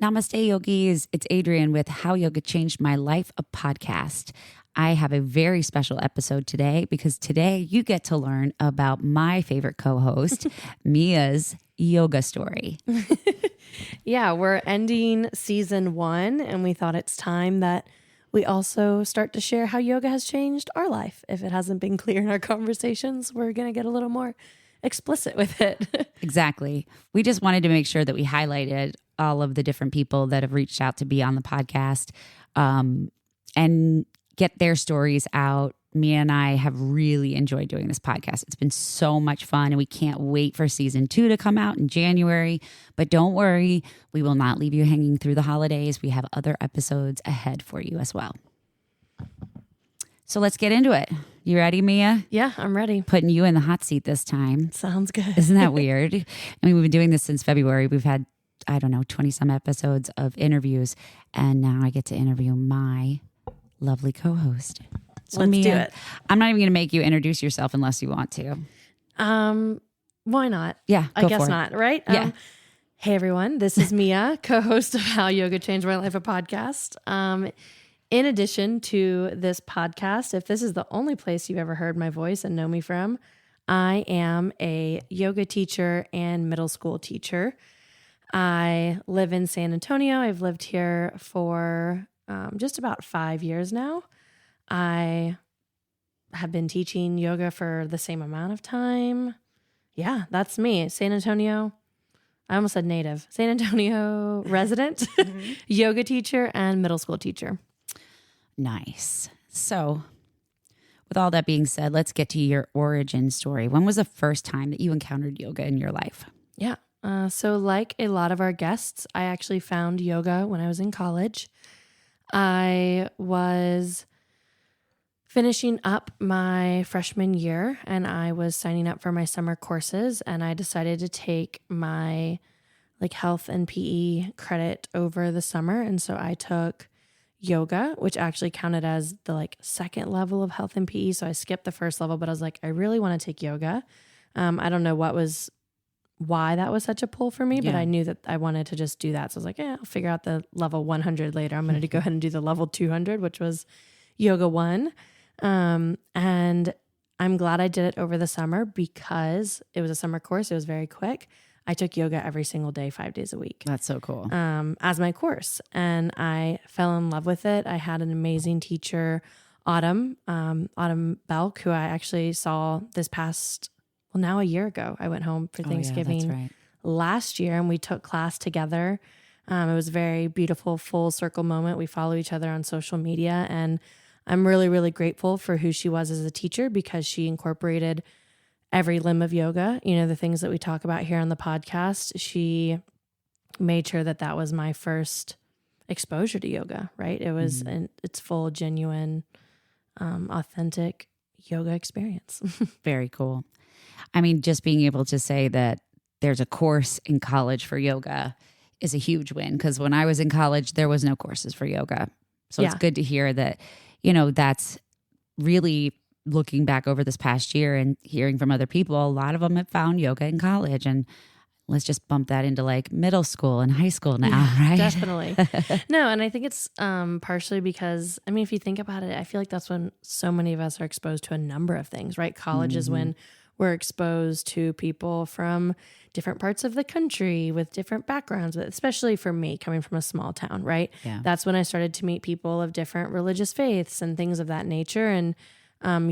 Namaste, yogis. It's Adrienne with How Yoga Changed My Life, a podcast. I have a very special episode today because today you get to learn about my favorite co-host, Mia's yoga story. Yeah, we're ending season 1, and we thought it's time that we also start to share how yoga has changed our life. If it hasn't been clear in our conversations, we're going to get a little more explicit with it. Exactly. We just wanted to make sure that we highlighted all of the different people that have reached out to be on the podcast and get their stories out. Mia and I have really enjoyed doing this podcast. It's been so much fun, and we can't wait for season 2 to come out in January. But don't worry, we will not leave you hanging through the holidays. We have other episodes ahead for you as well. So let's get into it. You ready, Mia? Yeah, I'm ready. Putting you in the hot seat this time. Sounds good. Isn't that weird? I mean, we've been doing this since February. We've had, 20 some episodes of interviews, and now I get to interview my lovely co-host. So Let's Mia, do it. I'm not even going to make you introduce yourself unless you want to. Why not? Yeah, I guess not, right? Yeah. Hey, everyone. This is Mia, co-host of How Yoga Changed My Life, a podcast. In addition to this podcast, if this is the only place you've ever heard my voice and know me from, I am a yoga teacher and middle school teacher. I live in San Antonio. I've lived here for just about 5 years now. I have been teaching yoga for the same amount of time. Yeah, that's me. San Antonio. I almost said native. San Antonio resident, yoga teacher, and middle school teacher. Nice. So with all that being said, let's get to your origin story. When was the first time that you encountered yoga in your life? Yeah. So like a lot of our guests, I actually found yoga when I was in college. I was finishing up my freshman year, and I was signing up for my summer courses, and I decided to take my health and PE credit over the summer. And so I took yoga, which actually counted as the second level of health and PE. So I skipped the first level, but I was like, I really want to take yoga. I don't know why that was such a pull for me, but I knew that I wanted to just do that. So I was like, I'll figure out the level 100 later. I'm going to go ahead and do the level 200, which was yoga 1. And I'm glad I did it over the summer because it was a summer course. It was very quick. I took yoga every single day, 5 days a week. That's so cool. As my course. And I fell in love with it. I had an amazing teacher, Autumn Belk, who I actually saw now a year ago. I went home for Thanksgiving last year, and we took class together. It was a very beautiful full circle moment. We follow each other on social media, and I'm really, really grateful for who she was as a teacher because she incorporated every limb of yoga. The things that we talk about here on the podcast. She made sure that was my first exposure to yoga, right? It was its full, genuine, authentic yoga experience. Very cool. I mean, just being able to say that there's a course in college for yoga is a huge win, because when I was in college, there was no courses for yoga. So it's good to hear that, that's really looking back over this past year and hearing from other people, a lot of them have found yoga in college, and let's just bump that into middle school and high school now, right? Definitely. No, and I think it's partially because, if you think about it, I feel like that's when so many of us are exposed to a number of things, right? College is when we're exposed to people from different parts of the country with different backgrounds, but especially for me coming from a small town, right? Yeah. That's when I started to meet people of different religious faiths and things of that nature. And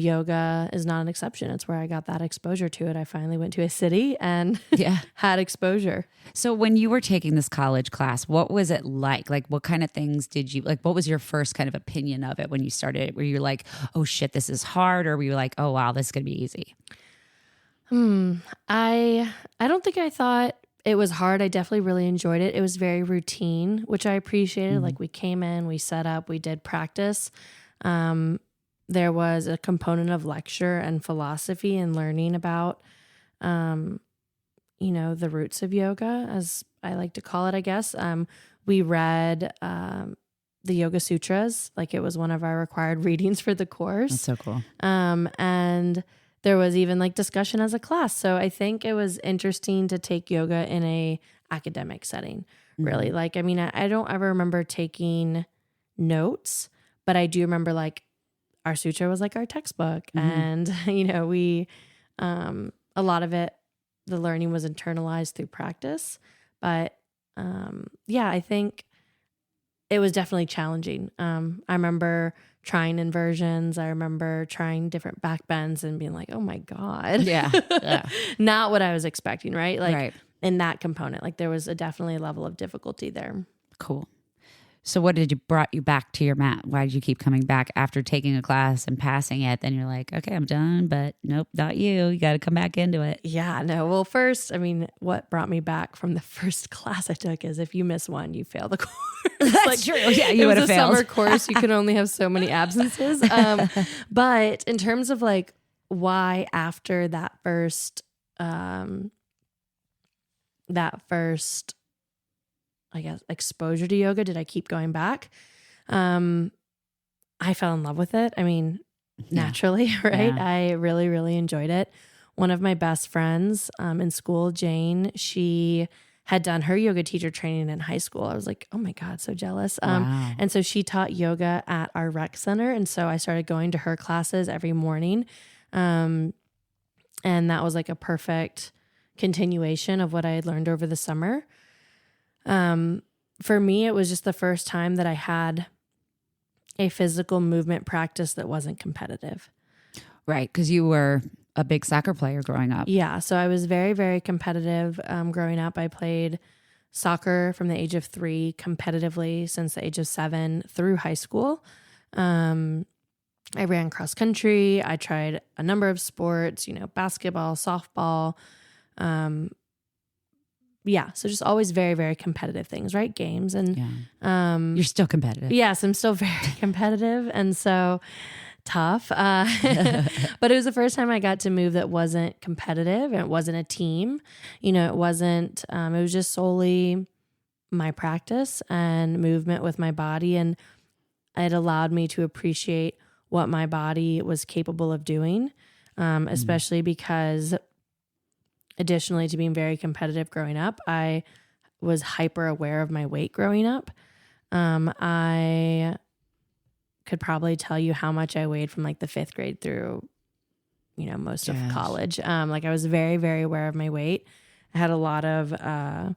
yoga is not an exception. It's where I got that exposure to it. I finally went to a city and had exposure. So when you were taking this college class, what was it like? What kind of things did you, what was your first kind of opinion of it when you started? Were you like, oh shit, this is hard? Or were you like, oh wow, this is going to be easy? I don't think I thought it was hard. I definitely really enjoyed it. It was very routine, which I appreciated. We came in, we set up, we did practice. There was a component of lecture and philosophy and learning about, the roots of yoga, as I like to call it, I guess. We read the Yoga Sutras, it was one of our required readings for the course. That's so cool. And there was even discussion as a class. So I think it was interesting to take yoga in a academic setting, really. Like, I mean, I don't ever remember taking notes, but I do remember like our sutra was like our textbook. And, you know, we, a lot of it, the learning was internalized through practice. But yeah, I think it was definitely challenging. I remember trying inversions. I remember trying different back bends and being like, oh my God. Yeah. Not what I was expecting, right? Like Right. in that component, like there was definitely a level of difficulty there. Cool. So what brought you back to your mat? Why did you keep coming back after taking a class and passing it? Then you're like, okay, I'm done, but nope, not you. You got to come back into it. Yeah, no. Well, first, I mean, what brought me back from the first class I took is if you miss one, you fail the course. That's true. Yeah, you would have It failed. was a summer course. You can only have so many absences. But in terms of like why after that first, I guess, exposure to yoga, did I keep going back? I fell in love with it. I mean, naturally, right? Yeah. I really, really enjoyed it. One of my best friends in school, Jane, she had done her yoga teacher training in high school. I was like, oh my God, so jealous. Wow. And so she taught yoga at our rec center. And so I started going to her classes every morning. And that was like a perfect continuation of what I had learned over the summer. For me, it was just the first time that I had a physical movement practice that wasn't competitive. Right. Because you were a big soccer player growing up. Yeah. So I was very, very competitive. Growing up, I played soccer from the age of 3 competitively since the age of 7 through high school. I ran cross country. I tried a number of sports, you know, basketball, softball. Yeah. So just always very, very competitive things, right? Games. And You're still competitive. yes, I'm still very competitive. And so tough. But it was the first time I got to move that wasn't competitive and it wasn't a team. You know, it wasn't, it was just solely my practice and movement with my body. And it allowed me to appreciate what my body was capable of doing, especially because additionally to being very competitive growing up, I was hyper aware of my weight growing up. I could probably tell you how much I weighed from like the 5th grade through, you know, most of college. Like I was very, very aware of my weight. I had a lot of, I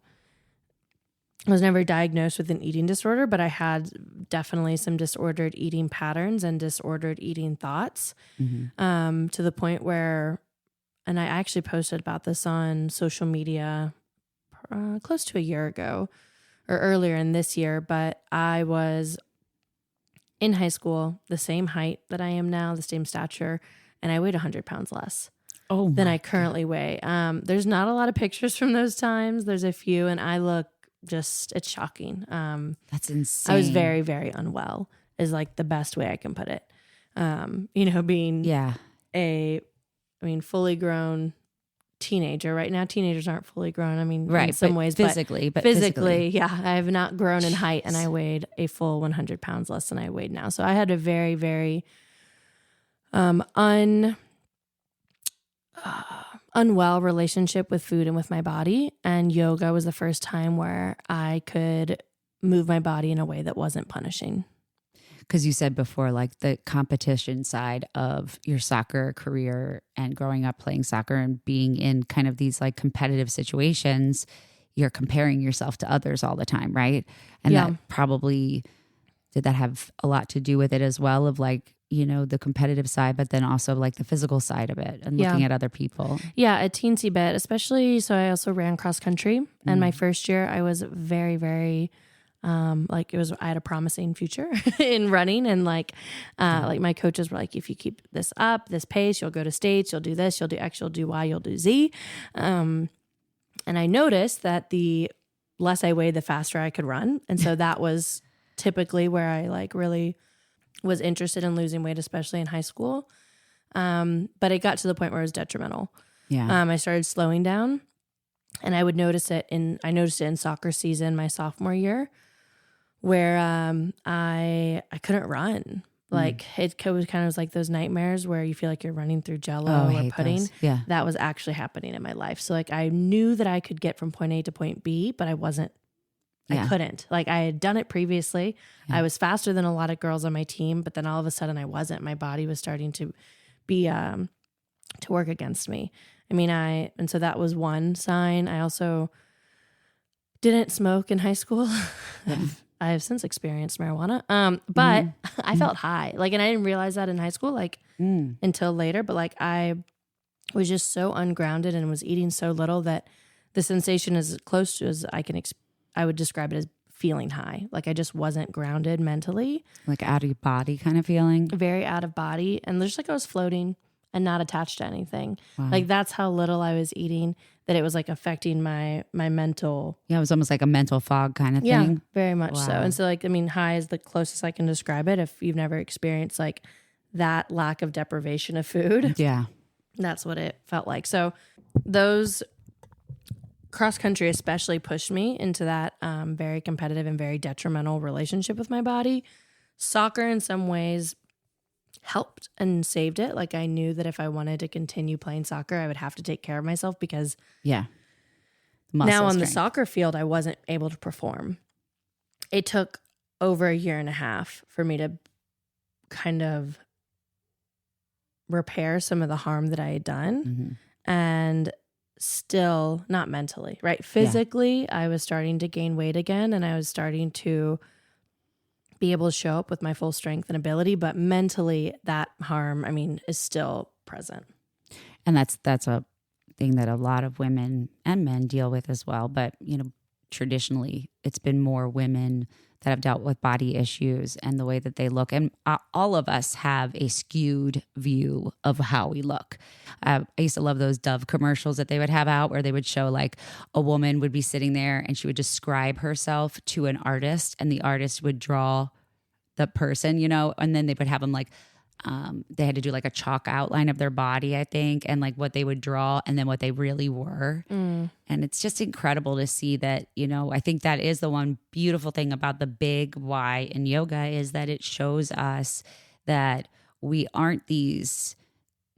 was never diagnosed with an eating disorder, but I had definitely some disordered eating patterns and disordered eating thoughts, to the point where, and I actually posted about this on social media close to a year ago or earlier in this year, but I was in high school, the same height that I am now, the same stature, and I weighed 100 pounds less than I currently weigh. There's not a lot of pictures from those times. There's a few, and I look just, it's shocking. That's insane. I was very, very unwell is like the best way I can put it. You know, being fully grown teenager. Right now, teenagers aren't fully grown. I mean, in some ways, physically, but physically, yeah, I have not grown in height, and I weighed a full 100 pounds less than I weighed now. So I had a very, very unwell relationship with food and with my body. And yoga was the first time where I could move my body in a way that wasn't punishing. Because you said before, like the competition side of your soccer career and growing up playing soccer and being in kind of these like competitive situations, you're comparing yourself to others all the time, right? And that probably, did that have a lot to do with it as well, of like, you know, the competitive side, but then also like the physical side of it and looking at other people? Yeah, a teensy bit, especially. So I also ran cross country, and my first year I was very, very I had a promising future in running, and like my coaches were like, if you keep this up, this pace, you'll go to states, you'll do this, you'll do X, you'll do Y, you'll do Z. And I noticed that the less I weighed, the faster I could run. And so that was typically where I like really was interested in losing weight, especially in high school. But it got to the point where it was detrimental. Yeah. I started slowing down, and I noticed it in soccer season, my sophomore year, where I couldn't run. Like it was kind of like those nightmares where you feel like you're running through jello or pudding. Those. Yeah. That was actually happening in my life. So like I knew that I could get from point A to point B, but I wasn't I couldn't. Like I had done it previously. Yeah. I was faster than a lot of girls on my team, but then all of a sudden I wasn't. My body was starting to be to work against me. And so that was one sign. I also didn't smoke in high school. I have since experienced marijuana. But I felt high. Like, and I didn't realize that in high school, like until later, but like I was just so ungrounded and was eating so little that the sensation is as close to as I would describe it as feeling high. Like I just wasn't grounded mentally. Like out of your body kind of feeling? Very out of body. And just like I was floating and not attached to anything. Wow. Like that's how little I was eating, that it was like affecting my mental. Yeah, it was almost like a mental fog kind of thing. Yeah, very much so. Wow. And so like, I mean, high is the closest I can describe it. If you've never experienced like that lack of deprivation of food. Yeah. That's what it felt like. So those cross country especially pushed me into that very competitive and very detrimental relationship with my body. Soccer in some ways helped and saved it. Like I knew that if I wanted to continue playing soccer, I would have to take care of myself because now on the soccer field, I wasn't able to perform. It took over a year and a half for me to kind of repair some of the harm that I had done. And still not mentally, right? Physically, I was starting to gain weight again and I was starting to be able to show up with my full strength and ability, but mentally that harm, is still present. And that's a thing that a lot of women and men deal with as well. But, traditionally it's been more women that have dealt with body issues and the way that they look. And all of us have a skewed view of how we look. I used to love those Dove commercials that they would have out where they would show like a woman would be sitting there and she would describe herself to an artist and the artist would draw the person, and then they would have them like, they had to do like a chalk outline of their body, I think, and like what they would draw and then what they really were. And it's just incredible to see that, I think that is the one beautiful thing about the big why in yoga is that it shows us that we aren't these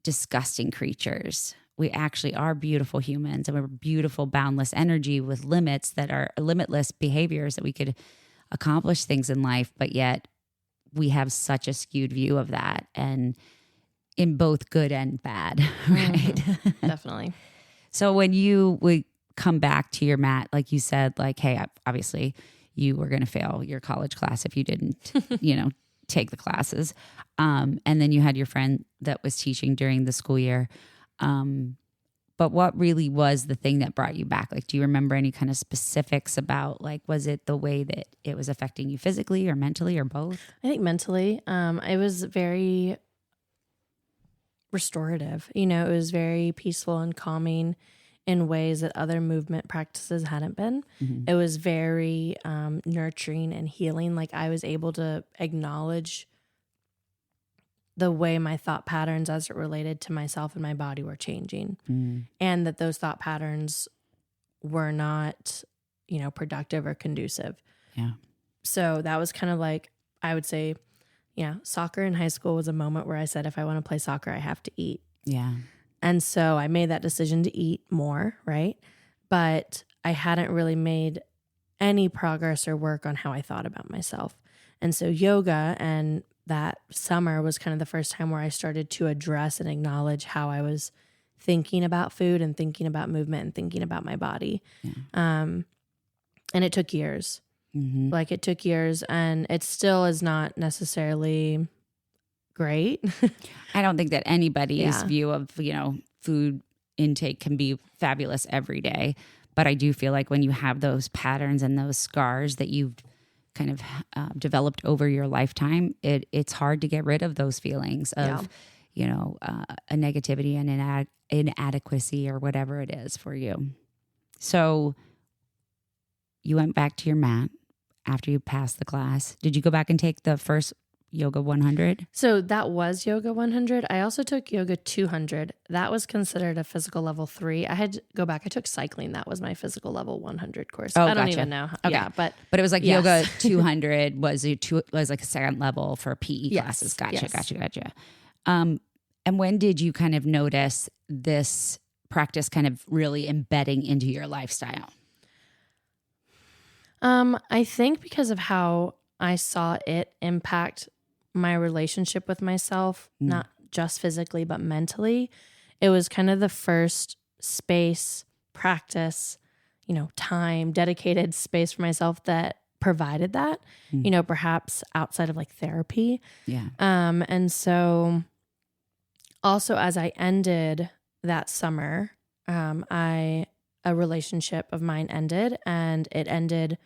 disgusting creatures. We actually are beautiful humans and we're beautiful, boundless energy with limits that are limitless behaviors that we could accomplish things in life, but yet we have such a skewed view of that and in both good and bad, right? Definitely. So when you would come back to your mat, like you said, like, hey, obviously you were going to fail your college class if you didn't, take the classes. And then you had your friend that was teaching during the school year. But what really was the thing that brought you back? Like, do you remember any kind of specifics about, like, was it the way that it was affecting you physically or mentally or both? I think mentally, it was very restorative. It was very peaceful and calming in ways that other movement practices hadn't been. It was very nurturing and healing. Like I was able to acknowledge the way my thought patterns as it related to myself and my body were changing. And that those thought patterns were not, productive or conducive. Yeah. So that was kind of like, I would say, soccer in high school was a moment where I said, if I want to play soccer, I have to eat. Yeah. And so I made that decision to eat more, right? But I hadn't really made any progress or work on how I thought about myself. And so yoga and that summer was kind of the first time where I started to address and acknowledge how I was thinking about food and thinking about movement and thinking about my body. Yeah. And it took years. Like it took years and it still is not necessarily great. I don't think that anybody's view of, food intake can be fabulous every day. But I do feel like when you have those patterns and those scars that you've kind of developed over your lifetime, it's hard to get rid of those feelings of, a negativity and inadequacy or whatever it is for you. So you went back to your mat after you passed the class. Did you go back and take the first Yoga 100? So that was Yoga 100. I also took Yoga 200. That was considered a physical level 3. I had to go back. I took cycling. That was my physical level 100 course. I don't even know. Okay. Yeah, but it was like Yoga 200 was like a second level for PE classes. Gotcha. And when did you kind of notice this practice kind of really embedding into your lifestyle? I think because of how I saw it impact my relationship with myself, not just physically, but mentally, it was kind of the first space, practice, time, dedicated space for myself that provided that, perhaps outside of like therapy. Yeah. And so also as I ended that summer, a relationship of mine ended, and it ended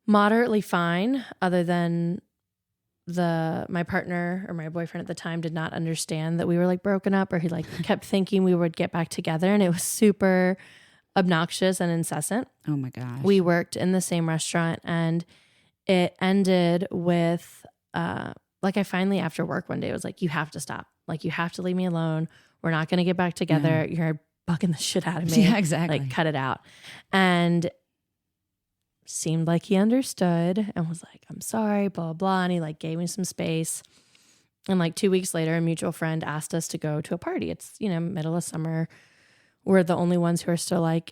moderately fine, other than my partner or my boyfriend at the time did not understand that we were like broken up, or he like kept thinking we would get back together, and it was super obnoxious and incessant. Oh my gosh. We worked in the same restaurant, and it ended with like I finally after work one day was like, you have to stop. Like, you have to leave me alone. We're not going to get back together. You're bugging the shit out of me. Yeah, exactly. Like, cut it out. And seemed like he understood and was like, I'm sorry, blah, blah, blah. And he like gave me some space. And like 2 weeks later, a mutual friend asked us to go to a party. It's, middle of summer. We're the only ones who are still like,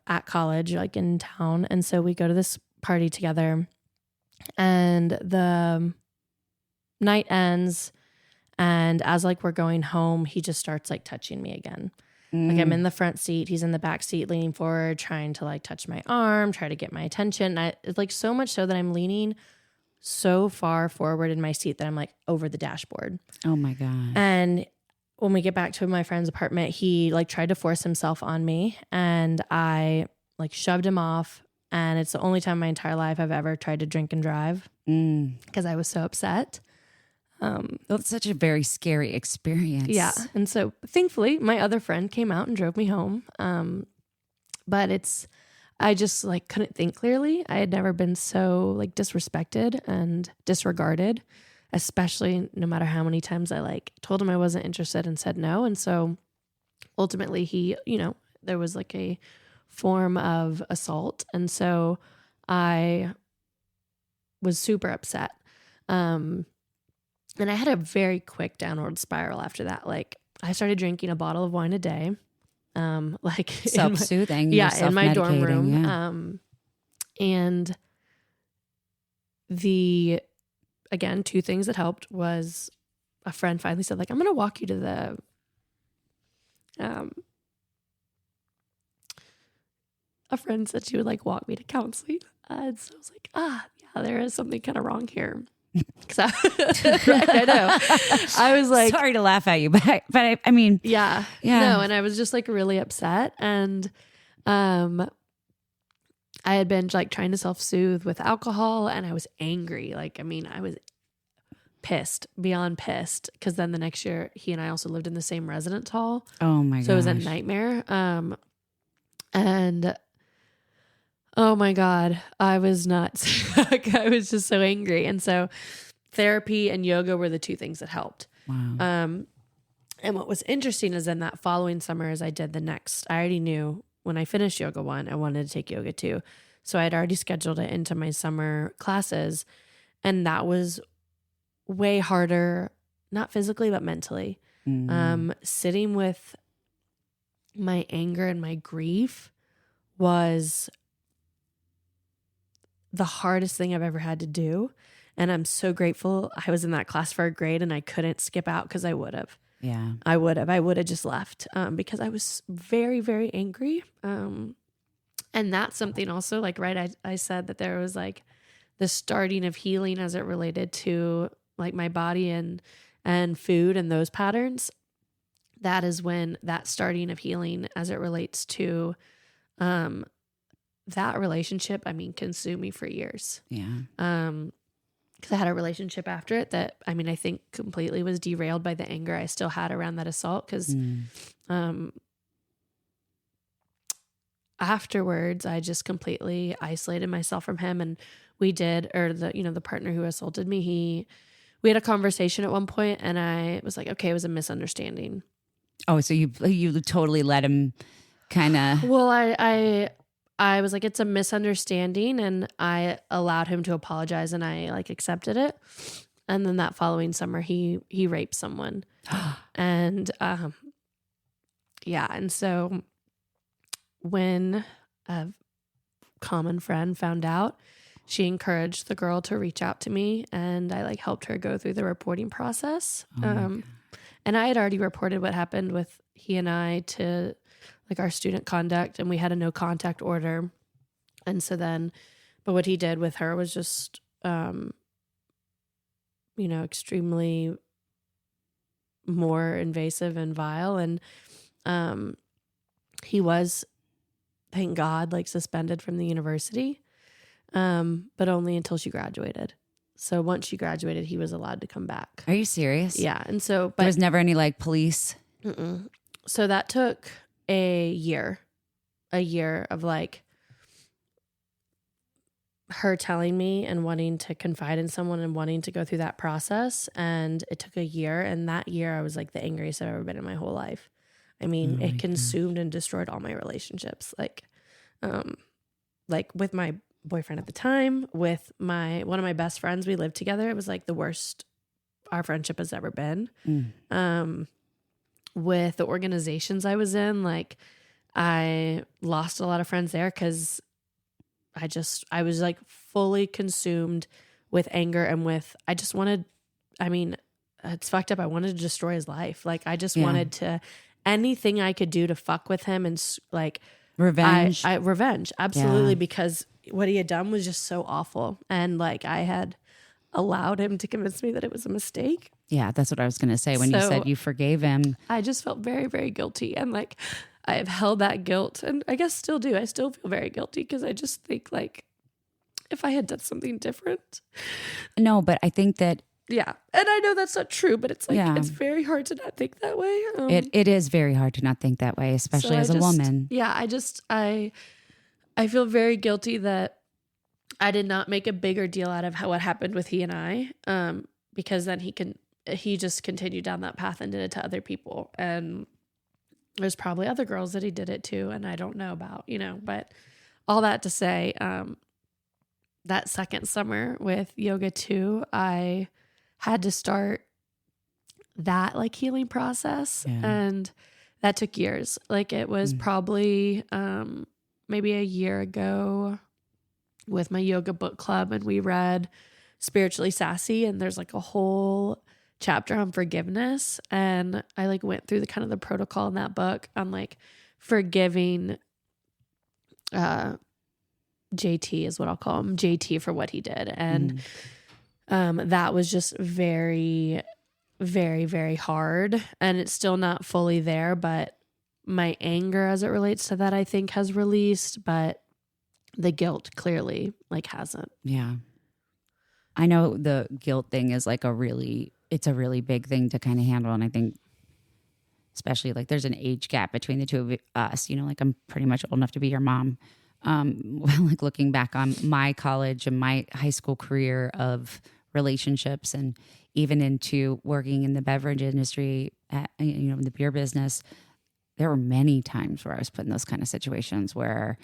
at college, like in town. And so we go to this party together, and the night ends. And as like we're going home, he just starts like touching me again. Like, I'm in the front seat, he's in the back seat, leaning forward, trying to like touch my arm, try to get my attention. And it's like so much so that I'm leaning so far forward in my seat that I'm like over the dashboard. Oh my gosh. And when we get back to my friend's apartment, he like tried to force himself on me, and I like shoved him off. And it's the only time in my entire life I've ever tried to drink and drive because I was so upset. That's such a very scary experience. Yeah. And so thankfully my other friend came out and drove me home. But I just like couldn't think clearly. I had never been so like disrespected and disregarded, especially no matter how many times I like told him I wasn't interested and said no. And so ultimately he, there was like a form of assault. And so I was super upset. And I had a very quick downward spiral after that. Like, I started drinking a bottle of wine a day. Like self-soothing. in my dorm room. Yeah. And again, two things that helped was a friend finally said, like, I'm going to walk you to the, a friend said she would like walk me to counseling. And so I was like, yeah, there is something kind of wrong here. Right, I know. I was like, sorry to laugh at you, but I mean, yeah. No, and I was just like really upset, and I had been like trying to self-soothe with alcohol, and I was angry. Like, I mean, I was pissed, beyond pissed, because then the next year he and I also lived in the same residence hall. Oh my god! So it was a nightmare. And oh my God, I was nuts. I was just so angry. And so therapy and yoga were the two things that helped. Wow. And what was interesting is then that following summer, as I did the next, I already knew when I finished yoga 1, I wanted to take yoga 2. So I had already scheduled it into my summer classes. And that was way harder, not physically, but mentally. Sitting with my anger and my grief was the hardest thing I've ever had to do. And I'm so grateful I was in that class for a grade and I couldn't skip out, because I would have. Yeah. I would have just left because I was very, very angry. And that's something also, like, right, I said that there was like the starting of healing as it related to like my body and food and those patterns. That is when that starting of healing as it relates to that relationship, I mean, consumed me for years. Yeah. Because I had a relationship after it that, I mean, I think completely was derailed by the anger I still had around that assault. Because afterwards, I just completely isolated myself from him. And the partner who assaulted me, we had a conversation at one point, and I was like, okay, it was a misunderstanding. Oh, so you totally let him kind of. Well, I was like, it's a misunderstanding, and I allowed him to apologize, and I like accepted it. And then that following summer, he raped someone. And yeah. And so when common friend found out, she encouraged the girl to reach out to me, and I like helped her go through the reporting process. And I had already reported what happened with he and I to like our student conduct, and we had a no contact order. And so then, but what he did with her was just, extremely more invasive and vile. And he was, thank God, like suspended from the university, but only until she graduated. So once she graduated, he was allowed to come back. Are you serious? Yeah. And so, but there was never any like police. So that took a year of like her telling me and wanting to confide in someone and wanting to go through that process. And it took a year. And that year I was like the angriest I've ever been in my whole life. I mean, it consumed and destroyed all my relationships. Like with my boyfriend at the time, with one of my best friends, we lived together. It was like the worst our friendship has ever been. With the organizations I was in, like I lost a lot of friends there because I was like fully consumed with anger and it's fucked up. I wanted to destroy his life. Like I just wanted to, anything I could do to fuck with him and like revenge. Revenge. Absolutely. Because what he had done was just so awful. And like I had allowed him to convince me that it was a mistake. Yeah, that's what I was going to say when you said you forgave him. I just felt very, very guilty. And like, I have held that guilt, and I guess still do. I still feel very guilty because I just think like if I had done something different. No, but I think that. Yeah. And I know that's not true, but it's like, it's very hard to not think that way. It is very hard to not think that way, especially as a woman. Yeah. I feel very guilty that I did not make a bigger deal out of what happened with he and I, because then he just continued down that path and did it to other people. And there's probably other girls that he did it to, and I don't know about, but all that to say, that second summer with Yoga 2, I had to start that like healing process. Yeah. And that took years. Like it was probably, maybe a year ago with my yoga book club, and we read Spiritually Sassy, and there's like a whole chapter on forgiveness, and I like went through the protocol in that book on like forgiving JT is what I'll call him, JT, for what he did. And that was just very, very, very hard, and it's still not fully there, but my anger as it relates to that I think has released, but the guilt clearly like hasn't. Yeah. I know the guilt thing is like it's a really big thing to kind of handle. And I think especially like there's an age gap between the two of us, like I'm pretty much old enough to be your mom. Like looking back on my college and my high school career of relationships, and even into working in the beverage industry, in the beer business, there were many times where I was put in those kind of situations where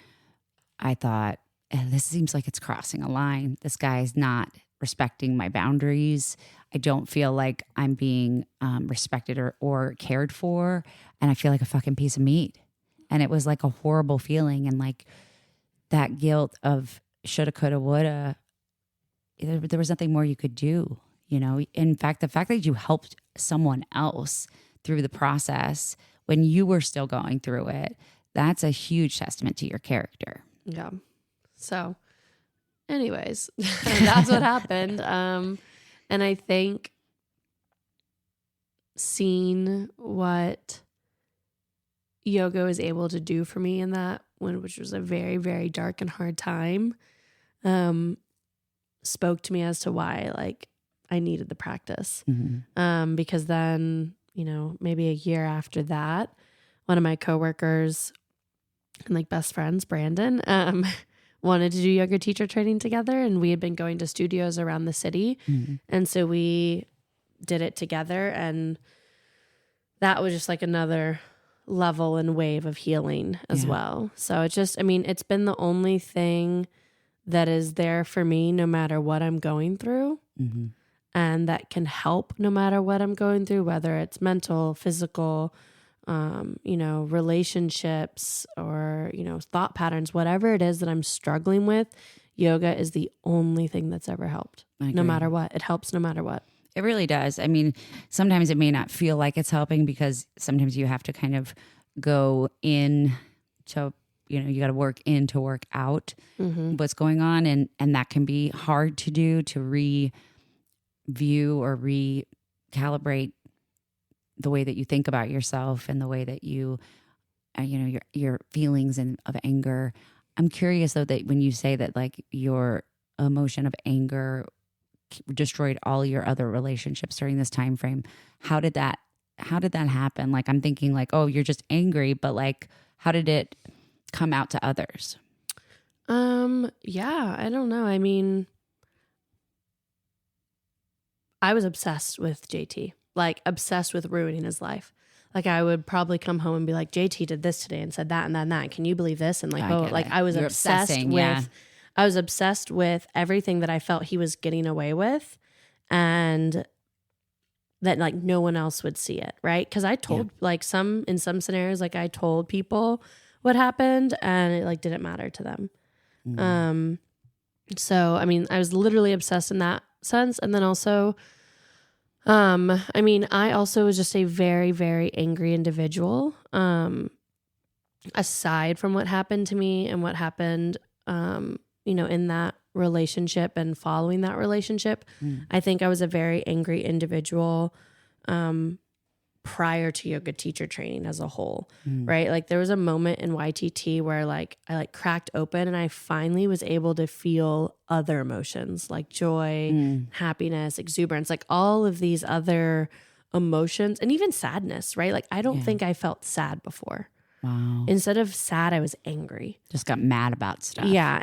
I thought, this seems like it's crossing a line. This guy's not respecting my boundaries. I don't feel like I'm being respected or cared for. And I feel like a fucking piece of meat. And it was like a horrible feeling. And like that guilt of shoulda, coulda, woulda, there was nothing more you could do. In fact, the fact that you helped someone else through the process when you were still going through it, that's a huge testament to your character. Yeah. So anyways, that's what happened. And I think seeing what yoga was able to do for me in that one, which was a very, very dark and hard time, spoke to me as to why like I needed the practice. Because then, maybe a year after that, one of my coworkers and like best friends, Brandon, wanted to do yoga teacher training together, and we had been going to studios around the city. And so we did it together, and that was just like another level and wave of healing as well. So it's been the only thing that is there for me no matter what I'm going through, and that can help no matter what I'm going through, whether it's mental, physical, relationships or, thought patterns, whatever it is that I'm struggling with, yoga is the only thing that's ever helped. No matter what. It helps no matter what. It really does. I mean, sometimes it may not feel like it's helping because sometimes you have to kind of go in to, you got to work in to work out what's going on. And that can be hard to do, to review or recalibrate the way that you think about yourself and the way that you, your feelings of anger. I'm curious though, that when you say that like your emotion of anger destroyed all your other relationships during this time frame, how did that happen? Like, I'm thinking like, oh, you're just angry, but like, how did it come out to others? Yeah, I don't know. I mean, I was obsessed with JT, like obsessed with ruining his life. Like I would probably come home and be like, JT did this today and said that and that and that. Can you believe this? And like, I was obsessed with, I was obsessed with everything that I felt he was getting away with, and that like no one else would see it. Right. Cause I told in some scenarios, like I told people what happened and it like didn't matter to them. So, I mean, I was literally obsessed in that sense. And then also, I mean, I also was just a very, very angry individual. Aside from what happened to me and what happened, in that relationship and following that relationship, I think I was a very angry individual, prior to yoga teacher training as a whole, right? Like there was a moment in YTT where like I like cracked open and I finally was able to feel other emotions like joy, happiness, exuberance, like all of these other emotions, and even sadness, right? Like I don't think I felt sad before. Wow. Instead of sad, I was angry. Just got mad about stuff. Yeah.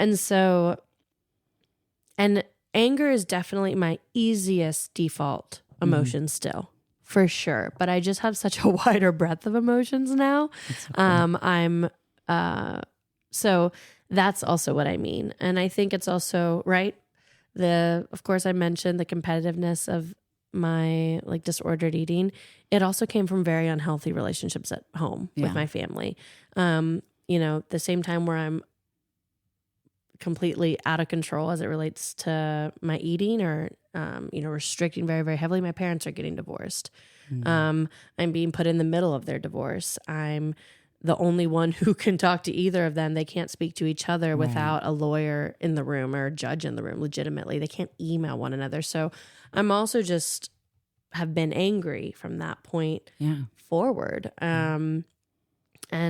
And anger is definitely my easiest default emotion still. For sure. But I just have such a wider breadth of emotions now. So cool. So that's also what I mean. And I think it's also, right, of course I mentioned the competitiveness of my like disordered eating. It also came from very unhealthy relationships at home with my family. The same time where I'm completely out of control as it relates to my eating or, restricting very, very heavily. My parents are getting divorced. I'm being put in the middle of their divorce. I'm the only one who can talk to either of them. They can't speak to each other without a lawyer in the room or a judge in the room. Legitimately, they can't email one another. So I'm also just have been angry from that point forward. And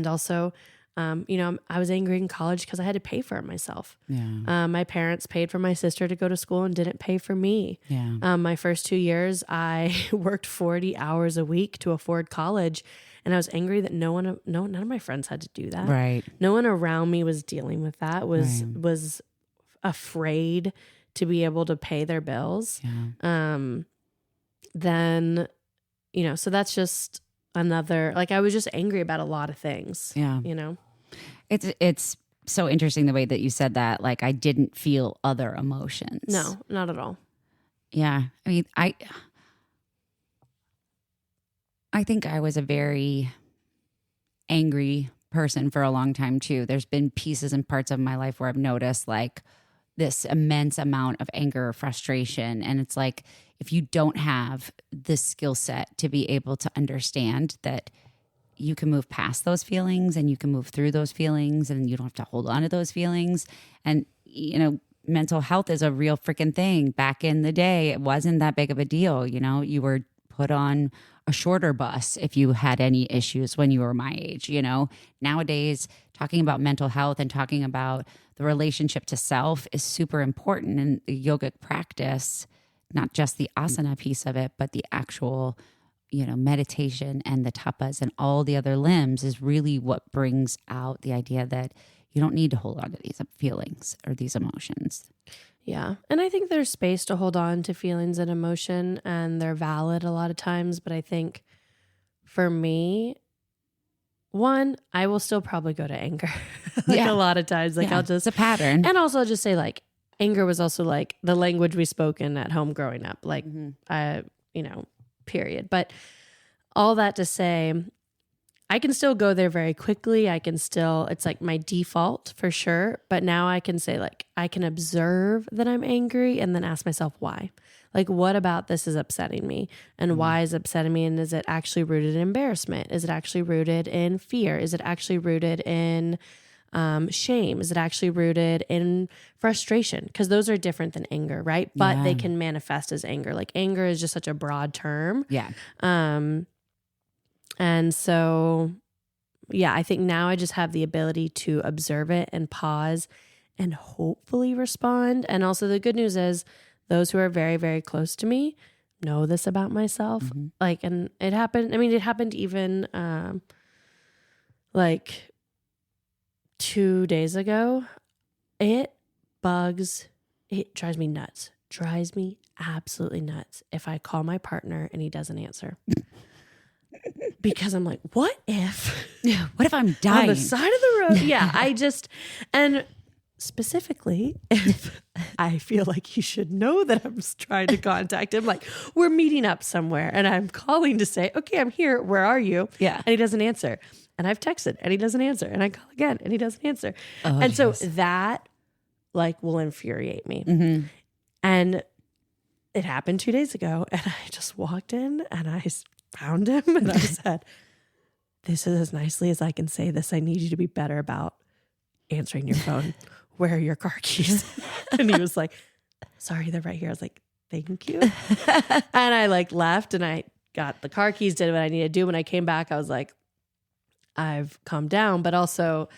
also, I was angry in college because I had to pay for it myself. Yeah. My parents paid for my sister to go to school and didn't pay for me. Yeah. My first 2 years, I worked 40 hours a week to afford college. And I was angry that none of my friends had to do that. Right. No one around me was dealing with that, was afraid to be able to pay their bills. Yeah. So that's just another, like I was just angry about a lot of things. Yeah. It's so interesting the way that you said that. Like I didn't feel other emotions. No, not at all. Yeah. I mean, I think I was a very angry person for a long time too. There's been pieces and parts of my life where I've noticed like this immense amount of anger or frustration. And it's like, if you don't have the skill set to be able to understand that you can move past those feelings and you can move through those feelings and you don't have to hold on to those feelings. And, mental health is a real freaking thing. Back in the day, it wasn't that big of a deal. You were put on a shorter bus if you had any issues when you were my age. Nowadays, talking about mental health and talking about the relationship to self is super important. And the yogic practice, not just the asana piece of it, but the actual meditation and the tapas and all the other limbs is really what brings out the idea that you don't need to hold on to these feelings or these emotions. Yeah. And I think there's space to hold on to feelings and emotion, and they're valid a lot of times. But I think for me, one, I will still probably go to anger a lot of times. Like I'll just, it's a pattern. And also I'll just say like anger was also like the language we spoken at home growing up, like, period. But all that to say, I can still go there very quickly. It's like my default for sure. But now I can say like, I can observe that I'm angry and then ask myself why. Like, what about this is upsetting me? And why is it upsetting me? And is it actually rooted in embarrassment? Is it actually rooted in fear? Is it actually rooted in shame? Is it actually rooted in frustration? Because those are different than anger, right? But they can manifest as anger. Like anger is just such a broad term. Yeah. And so, yeah, I think now I just have the ability to observe it and pause and hopefully respond. And also the good news is those who are very, very close to me know this about myself. Like, and it happened. I mean, it happened even like 2 days ago. It drives me nuts. Drives me absolutely nuts if I call my partner and he doesn't answer. Because I'm like, what if I'm dying on the side of the road? Yeah, and specifically, if I feel like he should know that I'm trying to contact him, like we're meeting up somewhere and I'm calling to say, okay, I'm here. Where are you? Yeah. And he doesn't answer. And I've texted and he doesn't answer. And I call again and he doesn't answer. And so that like will infuriate me. And it happened 2 days ago. And I just walked in and I found him and I said, this is as nicely as I can say this. I need you to be better about answering your phone. Where are your car keys? And he was like, sorry, they're right here. I was like, thank you. And I like left and I got the car keys, did what I needed to do. When I came back, I was like, I've calmed down, but also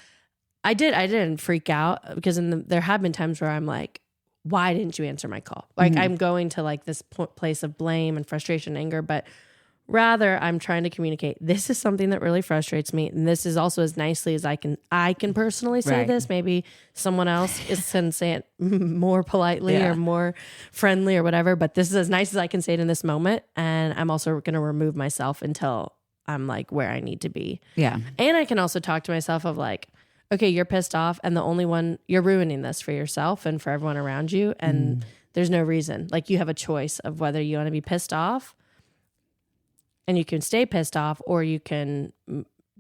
I didn't freak out because there have been times where I'm like, why didn't you answer my call? Like I'm going to like this place of blame and frustration, anger, but rather I'm trying to communicate. This is something that really frustrates me. And this is also as nicely as I can personally say this. Maybe someone else can say it more politely or more friendly or whatever, but this is as nice as I can say it in this moment. And I'm also going to remove myself until I'm like where I need to be. Yeah. And I can also talk to myself of like, okay, you're pissed off and the only one you're ruining this for yourself and for everyone around you. And there's no reason. Like you have a choice of whether you want to be pissed off and you can stay pissed off or you can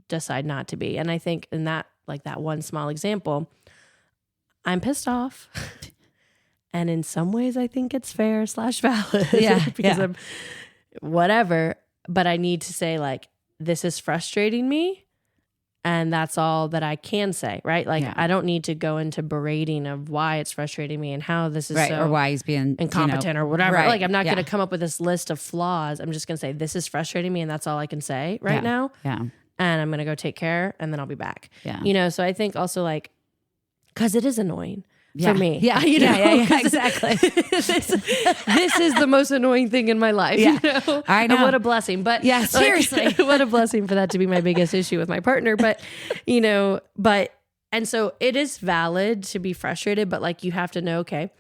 decide not to be. And I think in that, like that one small example, I'm pissed off. And in some ways I think it's fair / valid. Because I'm whatever. But I need to say like, this is frustrating me. And that's all that I can say, right? Like I don't need to go into berating of why it's frustrating me and how this is so or why he's being incompetent or whatever. Right. Like I'm not going to come up with this list of flaws. I'm just going to say this is frustrating me and that's all I can say right now. Yeah. And I'm going to go take care and then I'll be back. Yeah. You know, so I think also like, because it is annoying. For me. Yeah. You know, Exactly. this is the most annoying thing in my life. Yeah. You know? I know. And what a blessing. But yeah, seriously. Like, what a blessing for that to be my biggest issue with my partner. But, you know, and so it is valid to be frustrated, but like you have to know, okay,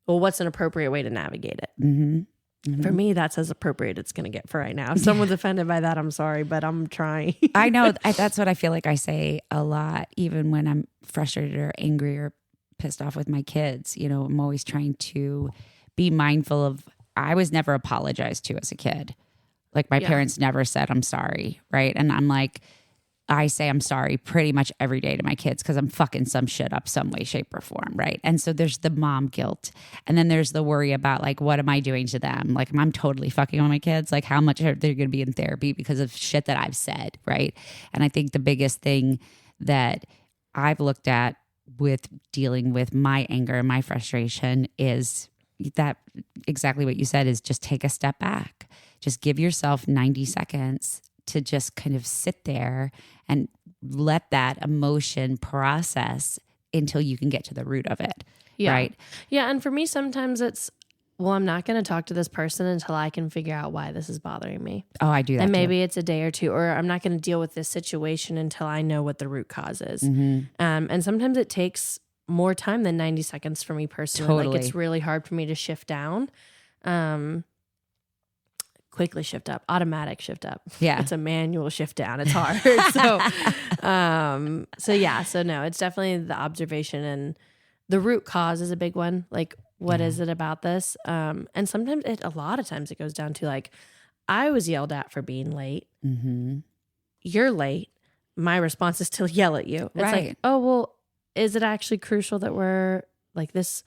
well, what's an appropriate way to navigate it? For me, that's as appropriate it's going to get for right now. If someone's offended by that, I'm sorry, but I'm trying. I know. That's what I feel like I say a lot, even when I'm frustrated or angry or pissed off with my kids. You know, I'm always trying to be mindful of, I was never apologized to as a kid. Like my parents never said, I'm sorry. Right. And I'm like, I say I'm sorry pretty much every day to my kids because I'm fucking some shit up some way, shape, or form. Right. And so there's the mom guilt. And then there's the worry about like, what am I doing to them? Like, I'm totally fucking on my kids. Like, how much are they going to be in therapy because of shit that I've said? Right. And I think the biggest thing that I've looked at with dealing with my anger and my frustration is that exactly what you said is just take a step back. Just give yourself 90 seconds to just kind of sit there and let that emotion process until you can get to the root of it. Yeah. Right. Yeah. And for me, sometimes it's, well, I'm not going to talk to this person until I can figure out why this is bothering me. Oh, I do that. And maybe it's a day or two, or I'm not going to deal with this situation until I know what the root cause is. And sometimes it takes more time than 90 seconds for me personally. Totally. Like it's really hard for me to shift down. Quickly shift up, automatic shift up. Yeah. It's a manual shift down. It's hard. So no, it's definitely the observation and the root cause is a big one. Like, what is it about this? And sometimes a lot of times it goes down to like, I was yelled at for being late. you're late, my response is to yell at you. It's Right. like, oh, well, is it actually crucial that we're like this?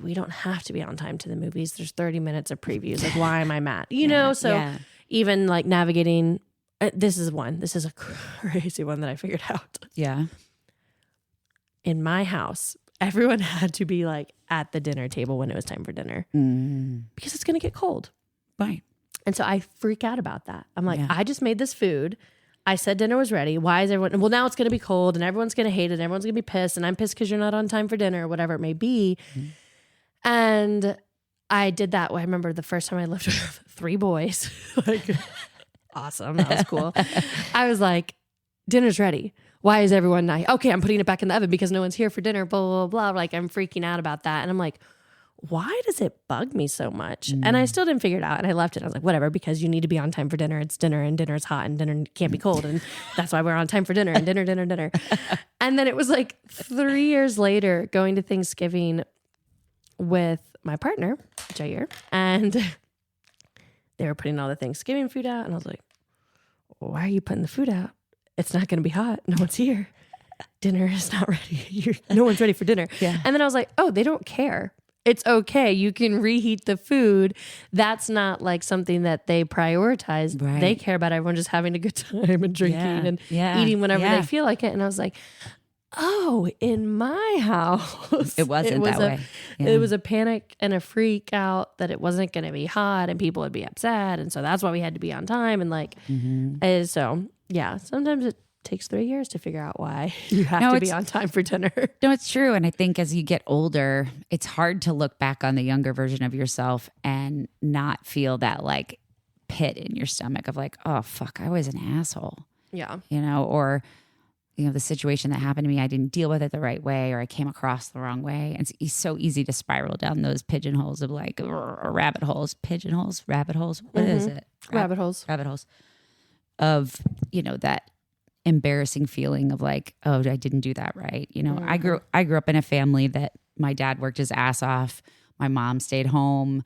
We don't have to be on time to the movies. There's 30 minutes of previews. Like, why am I mad? You know? So even like navigating, this is a crazy one that I figured out. Yeah. In my house, everyone had to be like at the dinner table when it was time for dinner because it's going to get cold. Right. And so I freak out about that. I'm like, I just made this food. I said dinner was ready. Why is everyone? Well, now it's going to be cold and everyone's going to hate it. And everyone's going to be pissed. And I'm pissed because you're not on time for dinner or whatever it may be. Mm-hmm. And I did that. I remember the first time I lived with 3 boys. Like, awesome. That was cool. I was like, dinner's ready. Why is everyone not? Okay, I'm putting it back in the oven because no one's here for dinner, blah, blah, blah. Like, I'm freaking out about that. And I'm like, why does it bug me so much? And I still didn't figure it out. And I left it. I was like, whatever, because you need to be on time for dinner. It's dinner and dinner's hot and dinner can't be cold. And that's why we're on time for dinner and dinner. And then it was like 3 years later going to Thanksgiving with my partner, Jair, and they were putting all the Thanksgiving food out. And I was like, why are you putting the food out? It's not going to be hot. No one's here. Dinner is not ready. No one's ready for dinner. Yeah. And then I was like, oh, they don't care. It's okay. You can reheat the food. That's not like something that they prioritize. Right. They care about everyone just having a good time and drinking and eating whenever they feel like it. And I was like, oh, in my house, it wasn't that way. Yeah. It was a panic and a freak out that it wasn't going to be hot and people would be upset. And so that's why we had to be on time. And like, so yeah, sometimes it takes 3 years to figure out why you have to be on time for dinner. No, it's true. And I think as you get older, it's hard to look back on the younger version of yourself and not feel that like pit in your stomach of like, oh, fuck, I was an asshole. Yeah. You know, or, you know, the situation that happened to me, I didn't deal with it the right way, or I came across the wrong way. And it's so easy to spiral down those pigeonholes of like, or rabbit holes, pigeonholes, rabbit holes. What is it? Rabbit holes. Rabbit holes of, you know, that embarrassing feeling of like, oh, I didn't do that right. You know, I grew up in a family that my dad worked his ass off. My mom stayed home.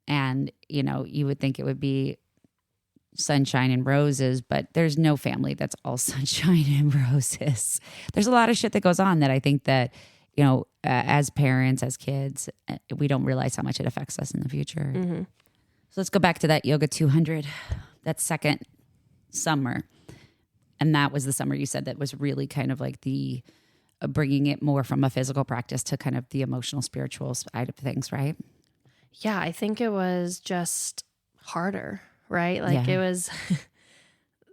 And, you know, you would think it would be sunshine and roses, but there's no family that's all sunshine and roses. There's a lot of shit that goes on that I think that, you know, as parents, as kids, we don't realize how much it affects us in the future. Mm-hmm. So let's go back to that Yoga 200, that second summer. And that was the summer you said that was really kind of like the bringing it more from a physical practice to kind of the emotional, spiritual side of things, right? Yeah, I think it was just harder, right? Like it was,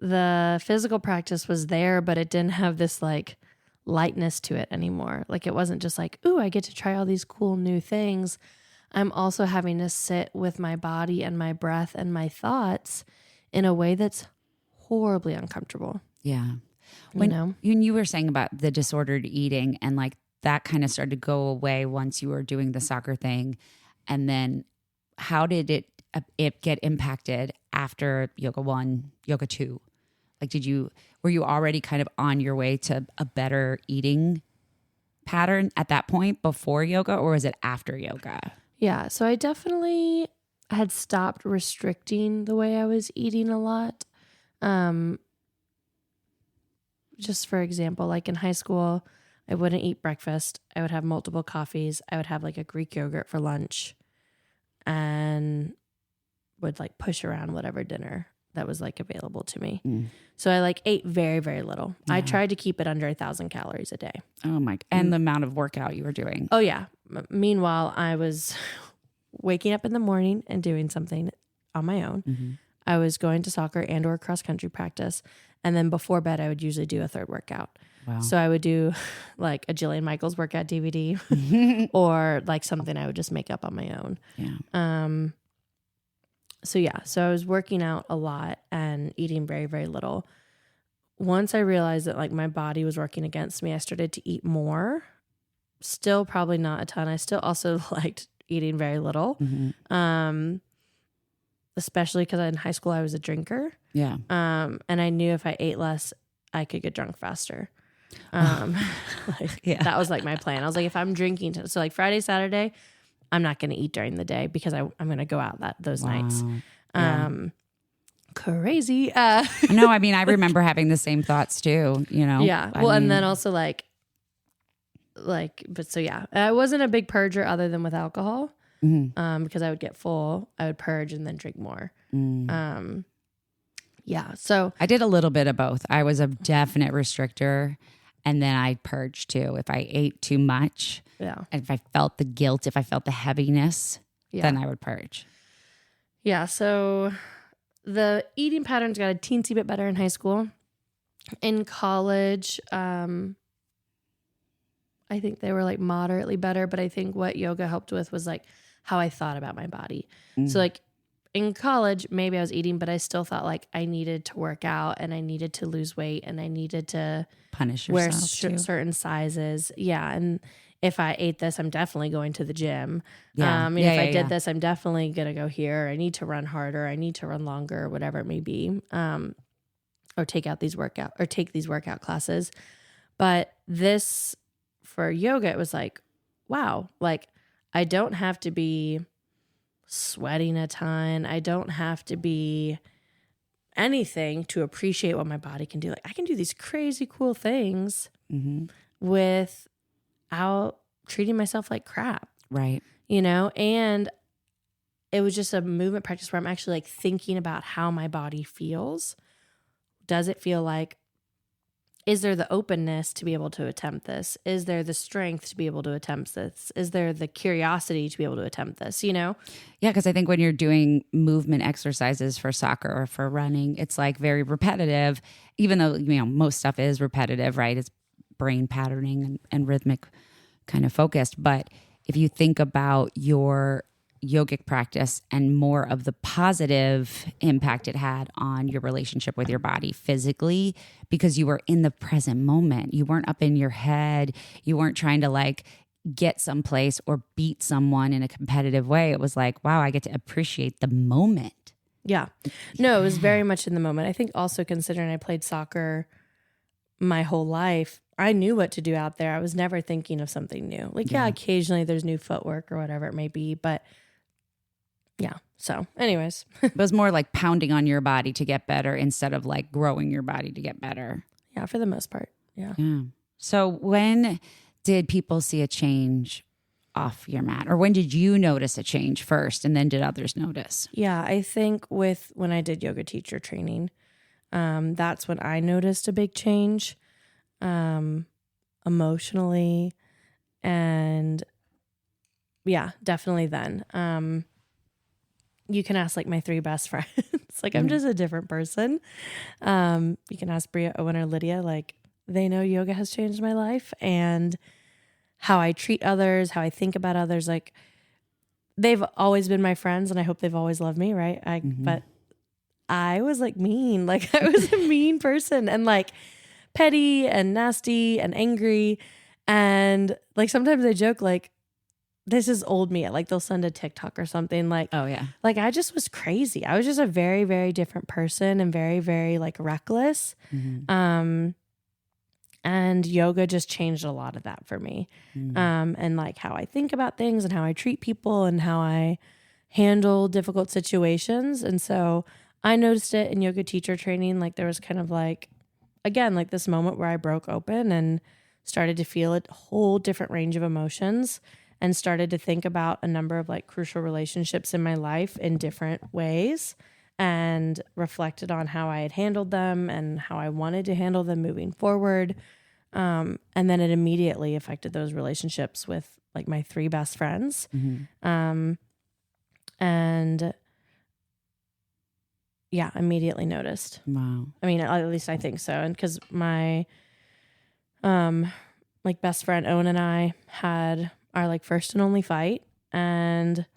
the physical practice was there, but it didn't have this like lightness to it anymore. Like it wasn't just like, ooh, I get to try all these cool new things. I'm also having to sit with my body and my breath and my thoughts in a way that's horribly uncomfortable. Yeah. When you were saying about the disordered eating and like that kind of started to go away once you were doing the soccer thing. And then how did it get impacted after yoga 1, yoga 2? Like, were you already kind of on your way to a better eating pattern at that point before yoga, or was it after yoga? Yeah. So I definitely had stopped restricting the way I was eating a lot. Just for example, like in high school, I wouldn't eat breakfast. I would have multiple coffees. I would have like a Greek yogurt for lunch and would like push around whatever dinner that was like available to me. So I like ate very, very little. Yeah. I tried to keep it under 1,000 calories a day. Oh my, and the amount of workout you were doing. Oh yeah. Meanwhile, I was waking up in the morning and doing something on my own. Mm-hmm. I was going to soccer and or cross country practice. And then before bed, I would usually do a third workout. Wow. So I would do like a Jillian Michaels workout DVD or like something I would just make up on my own. Yeah. So I was working out a lot and eating very, very little. Once I realized that like my body was working against me, I started to eat more. Still probably not a ton. I still also liked eating very little. Mm-hmm. Especially because in high school I was a drinker. Yeah. And I knew if I ate less, I could get drunk faster. That was like my plan. I was like, if I'm drinking, so like Friday, Saturday, I'm not going to eat during the day because I'm going to go out those nights. crazy. No, I mean, I remember having the same thoughts too, Yeah. Well, and then also but so yeah, I wasn't a big purger other than with alcohol, because I would get full, I would purge and then drink more. Yeah. So I did a little bit of both. I was a definite restrictor, and then I purged too. If I ate too much, yeah. and if I felt the guilt, if I felt the heaviness, then I would purge. Yeah. So the eating patterns got a teensy bit better in high school. In college, I think they were like moderately better, but I think what yoga helped with was like how I thought about my body. So like in college, maybe I was eating, but I still thought like I needed to work out and I needed to lose weight and I needed to punish wear yourself certain sizes. Yeah. And if I ate this, I'm definitely going to the gym. Yeah. If I did this, I'm definitely going to go here. I need to run harder. I need to run longer, whatever it may be. Or take these workout classes. But this, for yoga, it was like, wow, like I don't have to be sweating a ton. I don't have to be anything to appreciate what my body can do. Like I can do these crazy cool things without treating myself like crap. Right. And it was just a movement practice where I'm actually like thinking about how my body feels. Does it feel like, is there the openness to be able to attempt this? Is there the strength to be able to attempt this? Is there the curiosity to be able to attempt this, Yeah, because I think when you're doing movement exercises for soccer or for running, it's like very repetitive, even though, most stuff is repetitive, right? It's brain patterning and rhythmic kind of focused. But if you think about your yogic practice and more of the positive impact it had on your relationship with your body physically, because you were in the present moment. You weren't up in your head. You weren't trying to like get someplace or beat someone in a competitive way. It was like, wow, I get to appreciate the moment. Yeah. No, it was very much in the moment. I think also considering I played soccer my whole life, I knew what to do out there. I was never thinking of something new. Like, occasionally there's new footwork or whatever it may be, but yeah. So anyways. It was more like pounding on your body to get better instead of like growing your body to get better. Yeah, for the most part. Yeah. So when did people see a change off your mat? Or when did you notice a change first and then did others notice? Yeah, I think when I did yoga teacher training, that's when I noticed a big change emotionally. And yeah, definitely then. You can ask like my 3 best friends. Like I'm just a different person. You can ask Bria, Owen, or Lydia. Like they know yoga has changed my life and how I treat others, how I think about others. Like they've always been my friends and I hope they've always loved me. Right. But I was like mean, like I was a mean person and like petty and nasty and angry. And like sometimes I joke like, this is old me. Like they'll send a TikTok or something like, oh yeah. Like I just was crazy. I was just a very, very different person and very, very like reckless. And yoga just changed a lot of that for me. And like how I think about things and how I treat people and how I handle difficult situations. And so I noticed it in yoga teacher training. Like there was kind of like, again, like this moment where I broke open and started to feel a whole different range of emotions and started to think about a number of like crucial relationships in my life in different ways and reflected on how I had handled them and how I wanted to handle them moving forward. And then it immediately affected those relationships with like my 3 best friends. And yeah, immediately noticed. Wow. I mean, at least I think so. And because my like best friend Owen and I had our like first and only fight, and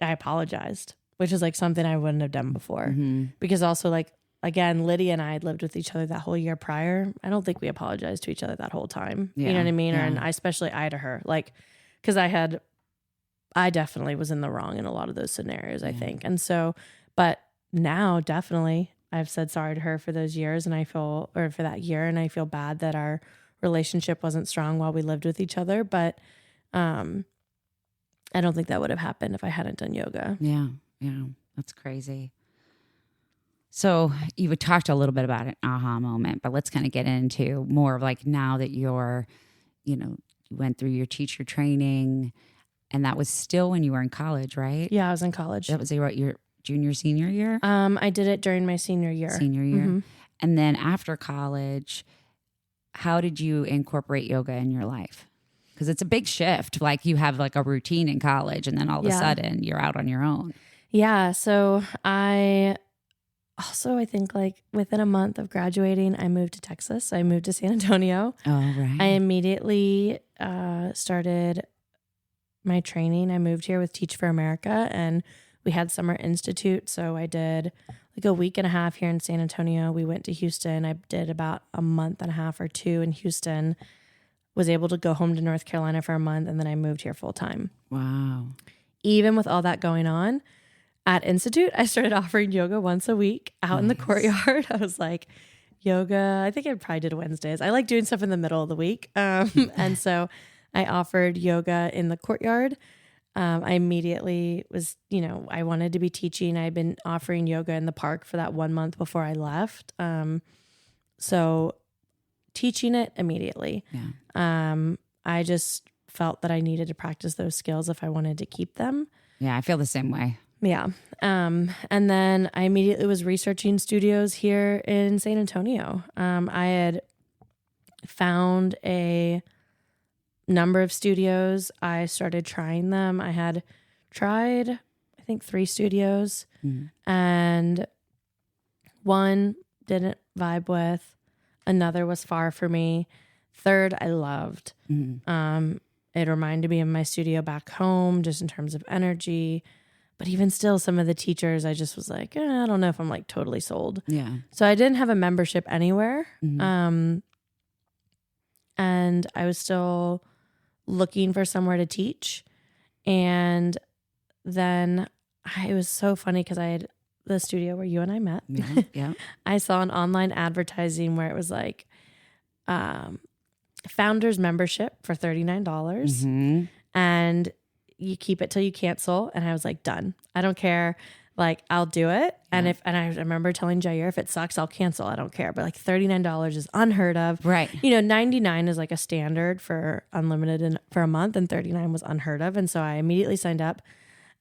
I apologized, which is like something I wouldn't have done before. Because also like, again, Lydia and I had lived with each other that whole year prior. I don't think we apologized to each other that whole time. You know what I mean? Yeah. And especially I to her, like, cause I definitely was in the wrong in a lot of those scenarios, I think. And so, but now definitely I've said sorry to her for those years or for that year. And I feel bad that our relationship wasn't strong while we lived with each other. But, I don't think that would have happened if I hadn't done yoga. Yeah. Yeah. That's crazy. So you talked a little bit about an aha moment, but let's kind of get into more of like now that you're, you went through your teacher training, and that was still when you were in college, right? Yeah, I was in college. That was your junior, senior year? I did it during my senior year. Senior year. Mm-hmm. And then after college, how did you incorporate yoga in your life? Because it's a big shift. Like you have like a routine in college, and then all of a sudden you're out on your own. Yeah. So I think like within a month of graduating, I moved to Texas. I moved to San Antonio. Oh, right. I immediately started my training. I moved here with Teach for America, and we had Summer Institute. So I did like a week and a half here in San Antonio. We went to Houston. I did about a month and a half or two in Houston, was able to go home to North Carolina for a month, and then I moved here full time. Wow. Even with all that going on, at Institute, I started offering yoga once a week out in the courtyard. I was like, yoga, I think I probably did Wednesdays. I like doing stuff in the middle of the week. And so I offered yoga in the courtyard. I immediately was, I wanted to be teaching. I had been offering yoga in the park for that 1 month before I left. So teaching it immediately. Yeah. I just felt that I needed to practice those skills if I wanted to keep them. Yeah, I feel the same way. Yeah. And then I immediately was researching studios here in San Antonio. I had found a number of studios. I started trying them. I had tried, I think, 3 studios, and one didn't vibe with. Another was far for me. Third, I loved. It reminded me of my studio back home, just in terms of energy. But even still, some of the teachers, I just was like, I don't know if I'm like totally sold. Yeah. So I didn't have a membership anywhere. And I was still looking for somewhere to teach. And then it was so funny because I had the studio where you and I met. Yeah. I saw an online advertising where it was like founders membership for $39. And you keep it till you cancel. And I was like, done. I don't care. Like, I'll do it. And I remember telling Jair, if it sucks, I'll cancel. I don't care. But like $39 is unheard of. Right. $99 is like a standard for unlimited for a month, and $39 was unheard of. And so I immediately signed up.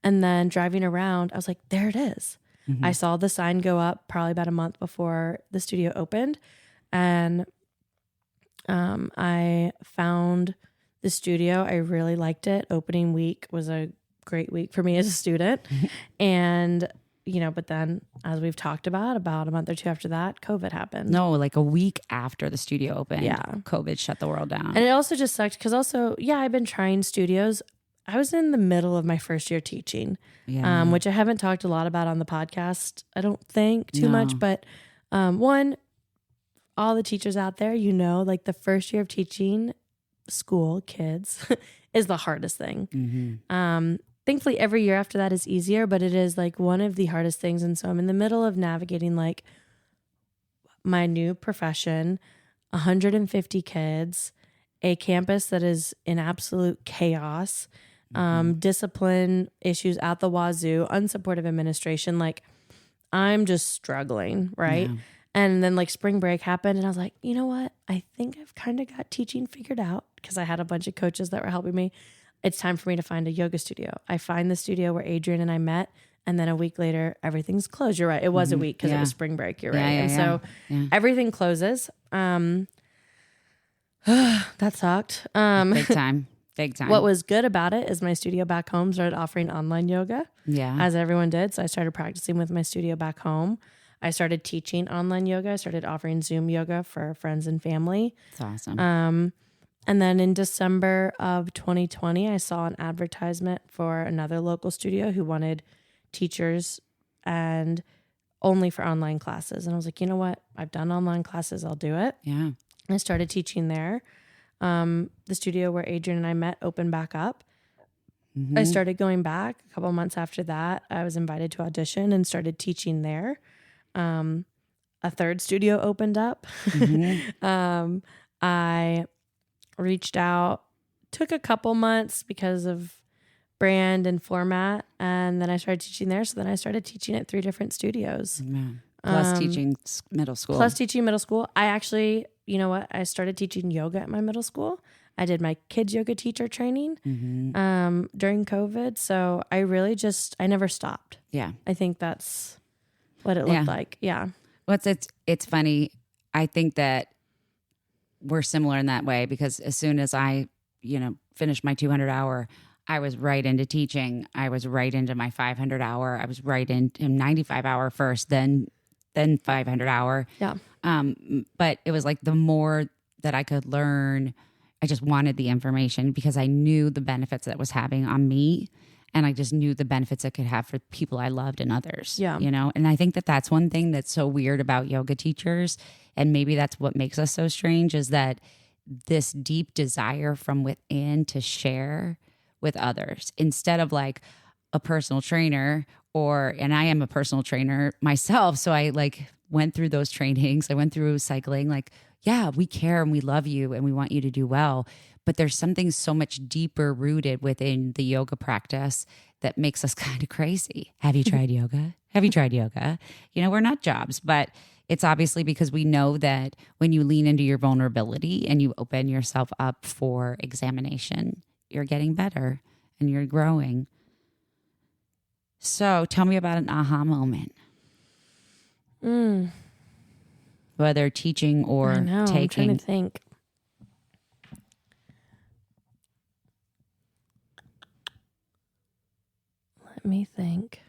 And then driving around, I was like, there it is. I saw the sign go up probably about a month before the studio opened. And I found the studio. I really liked it. Opening week was a great week for me as a student. And, but then as we've talked about a month or two after that, COVID happened. No, like a week after the studio opened, Yeah. COVID shut the world down. And it also just sucked because I've been trying studios. I was in the middle of my first year teaching, which I haven't talked a lot about on the podcast, I don't think too much. But one, all the teachers out there, like the first year of teaching school kids is the hardest thing. Thankfully, every year after that is easier, but it is like one of the hardest things. And so I'm in the middle of navigating like my new profession, 150 kids, a campus that is in absolute chaos, discipline issues out the wazoo, unsupportive administration. Like, I'm just struggling, right? Yeah. And then like spring break happened, and I was like, you know what? I think I've kind of got teaching figured out because I had a bunch of coaches that were helping me. It's time for me to find a yoga studio. I find the studio where Adrienne and I met, and then a week later, everything's closed. You're right. It was a week because it was spring break. You're right. And so everything closes. That sucked. Big time. Big time. What was good about it is my studio back home started offering online yoga. Yeah. As everyone did. So I started practicing with my studio back home. I started teaching online yoga. I started offering Zoom yoga for friends and family. That's awesome. And then in December of 2020, I saw an advertisement for another local studio who wanted teachers and only for online classes. And I was like, you know what? I've done online classes. I'll do it. Yeah. And I started teaching there. The studio where Adrienne and I met opened back up. I started going back a couple months after that. I was invited to audition and started teaching there. A third studio opened up. I reached out, took a couple months because of brand and format, and then I started teaching there. So then I started teaching at 3 different studios Plus teaching middle school. Plus teaching middle school. I actually, you know what? I started teaching yoga at my middle school. I did my kids yoga teacher training during COVID. So I really I never stopped. Yeah. I think that's what it looked like. Yeah. Well, it's funny. I think that we're similar in that way because as soon as I, finished my 200-hour, I was right into teaching. I was right into my 500-hour. I was right into 95-hour first, then 500-hour. Yeah. But it was like the more that I could learn, I just wanted the information because I knew the benefits that it was having on me. And I just knew the benefits it could have for people I loved and others. Yeah. And I think that that's one thing that's so weird about yoga teachers. And maybe that's what makes us so strange is that this deep desire from within to share with others instead of like a personal trainer and I am a personal trainer myself. So I went through those trainings. I went through cycling, yeah, we care and we love you and we want you to do well. But there's something so much deeper rooted within the yoga practice that makes us kind of crazy. Have you tried yoga? Have you tried yoga? We're not jobs, but it's obviously because we know that when you lean into your vulnerability and you open yourself up for examination, you're getting better and you're growing. So tell me about an aha moment. Whether teaching or taking. I'm trying to think. Let me think.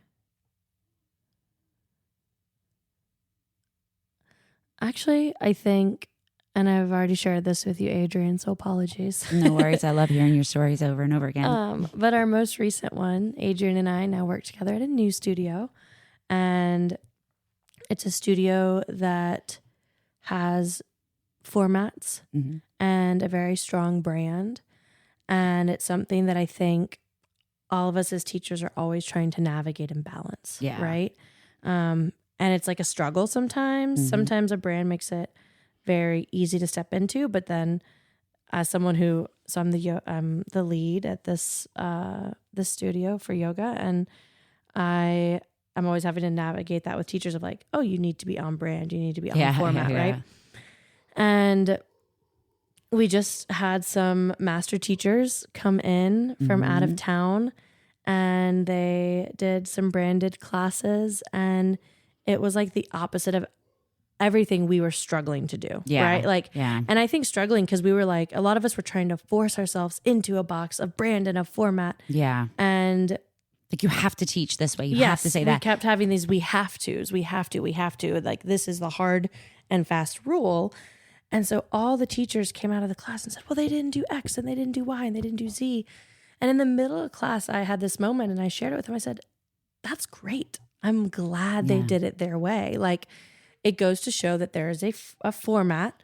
Actually, I think, and I've already shared this with you, Adrienne, so apologies. No worries. I love hearing your stories over and over again. But our most recent one, Adrienne and I now work together at a new studio. And it's a studio that has formats and a very strong brand. And it's something that I think all of us as teachers are always trying to navigate and balance. Yeah. Right. And it's like a struggle sometimes. Sometimes a brand makes it very easy to step into, but then as someone I'm the lead at this studio for yoga, and I'm always having to navigate that with teachers of like, oh, you need to be on brand, you need to be on format, right? And we just had some master teachers come in from out of town, and they did some branded classes, and it was like the opposite of everything we were struggling to do. Yeah. Right. Yeah. And I think struggling because we were like, a lot of us were trying to force ourselves into a box of brand and a format. Yeah. And like you have to teach this way. You have to say that. We kept having these, we have to. Like, this is the hard and fast rule. And so all the teachers came out of the class and said, well, they didn't do X and they didn't do Y and they didn't do Z. And in the middle of class, I had this moment and I shared it with them. I said, that's great. I'm glad they did it their way. Like, it goes to show that there is a format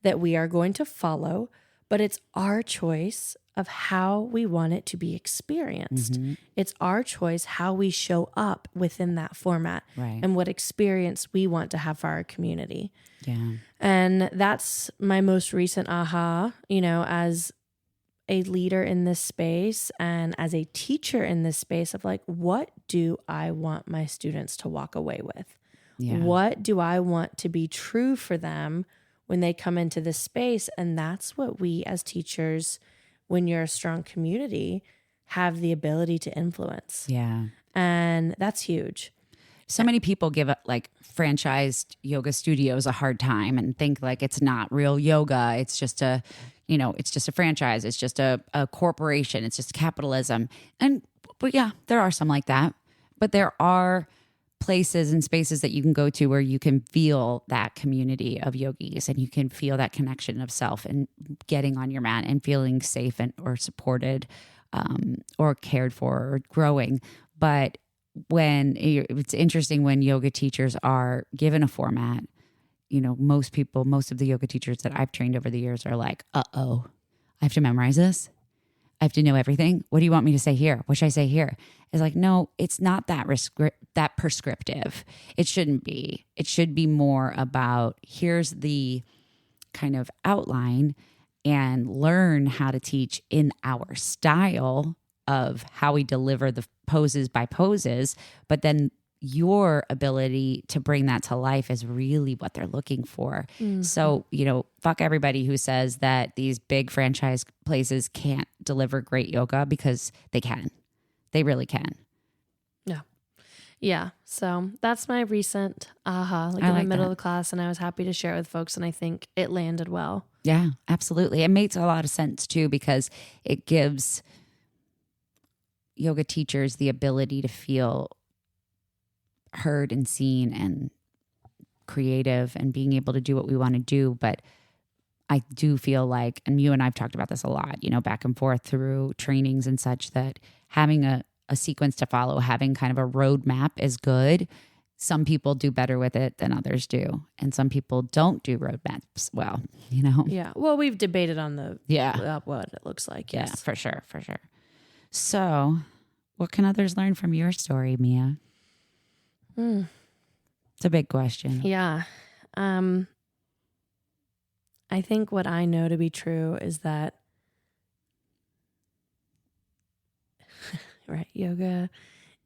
that we are going to follow, but it's our choice of how we want it to be experienced. It's our choice how we show up within that format and what experience we want to have for our community. Yeah. And that's my most recent aha, as a leader in this space and as a teacher in this space of like, what do I want my students to walk away with? Yeah. What do I want to be true for them when they come into this space? And that's what we as teachers, when you're a strong community, have the ability to influence. Yeah. And that's huge. So many people give like franchised yoga studios a hard time and think like it's not real yoga. It's just it's just a franchise. It's just a corporation. It's just capitalism. But yeah, there are some like that. But there are places and spaces that you can go to where you can feel that community of yogis and you can feel that connection of self and getting on your mat and feeling safe or supported or cared for or growing. But it's interesting when yoga teachers are given a format, most of the yoga teachers that I've trained over the years are like, I have to memorize this. I have to know everything. What do you want me to say here? What should I say here? It's like, no, it's not that prescriptive. It shouldn't be. It should be more about here's the kind of outline and learn how to teach in our style of how we deliver the poses by poses. But then your ability to bring that to life is really what they're looking for. So, fuck everybody who says that these big franchise places can't deliver great yoga, because they can. They really can. Yeah. So that's my recent aha, in the middle of the class. And I was happy to share it with folks. And I think it landed well. Yeah, absolutely. It makes a lot of sense too, because it gives yoga teachers the ability to feel heard and seen and creative and being able to do what we want to do. But I do feel like, and you and I've talked about this a lot, back and forth through trainings and such, that having a sequence to follow, having kind of a roadmap is good. Some people do better with it than others do. And some people don't do roadmaps well, Yeah. Well, we've debated on what it looks like. Yes. Yeah, for sure. For sure. So what can others learn from your story, Mia? It's a big question. Yeah. I think what I know to be true is that right, yoga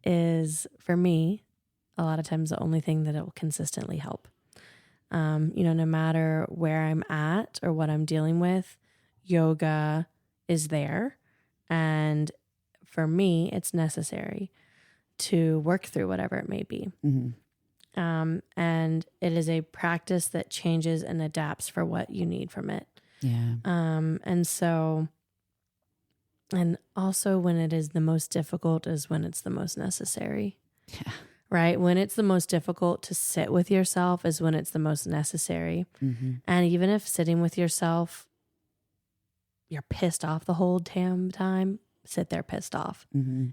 is, for me, a lot of times the only thing that it will consistently help. No matter where I'm at or what I'm dealing with, yoga is there. And for me, it's necessary to work through whatever it may be. And it is a practice that changes and adapts for what you need from it. Yeah. And also when it is the most difficult is when it's the most necessary. Yeah. Right? When it's the most difficult to sit with yourself is when it's the most necessary. And even if sitting with yourself, you're pissed off the whole damn time, sit there pissed off.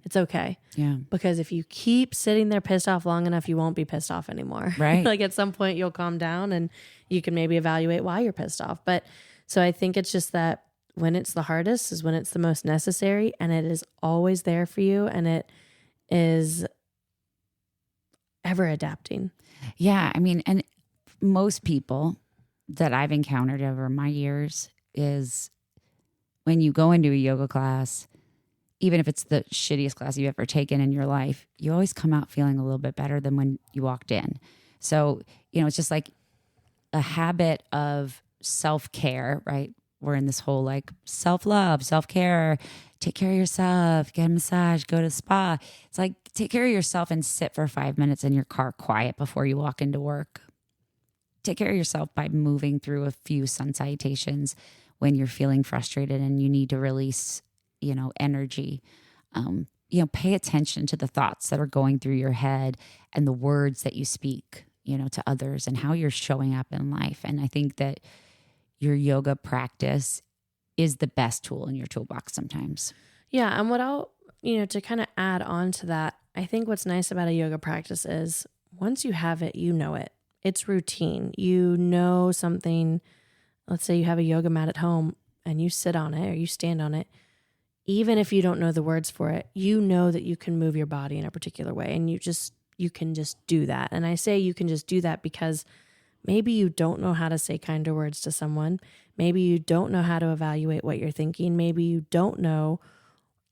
It's okay. Yeah. Because if you keep sitting there pissed off long enough, you won't be pissed off anymore. Right. Like at some point you'll calm down and you can maybe evaluate why you're pissed off. But so I think it's just that when it's the hardest is when it's the most necessary, and it is always there for you, and it is ever adapting. Yeah. I mean, and most people that I've encountered over my years is when you go into a yoga class, even if it's the shittiest class you've ever taken in your life, you always come out feeling a little bit better than when you walked in. So, it's just like a habit of self-care, right? We're in this whole like self-love, self-care, take care of yourself, get a massage, go to the spa. It's like, take care of yourself and sit for 5 minutes in your car quiet before you walk into work. Take care of yourself by moving through a few sun salutations when you're feeling frustrated and you need to release, energy. Pay attention to the thoughts that are going through your head and the words that you speak, to others, and how you're showing up in life. And I think that your yoga practice is the best tool in your toolbox sometimes. Yeah. And what I'll, to kind of add on to that, I think what's nice about a yoga practice is once you have it, you know it. It's routine. You know something. Let's say you have a yoga mat at home and you sit on it or you stand on it. Even if you don't know the words for it, you know that you can move your body in a particular way, and you can just do that. And I say you can just do that because maybe you don't know how to say kinder words to someone. Maybe you don't know how to evaluate what you're thinking. Maybe you don't know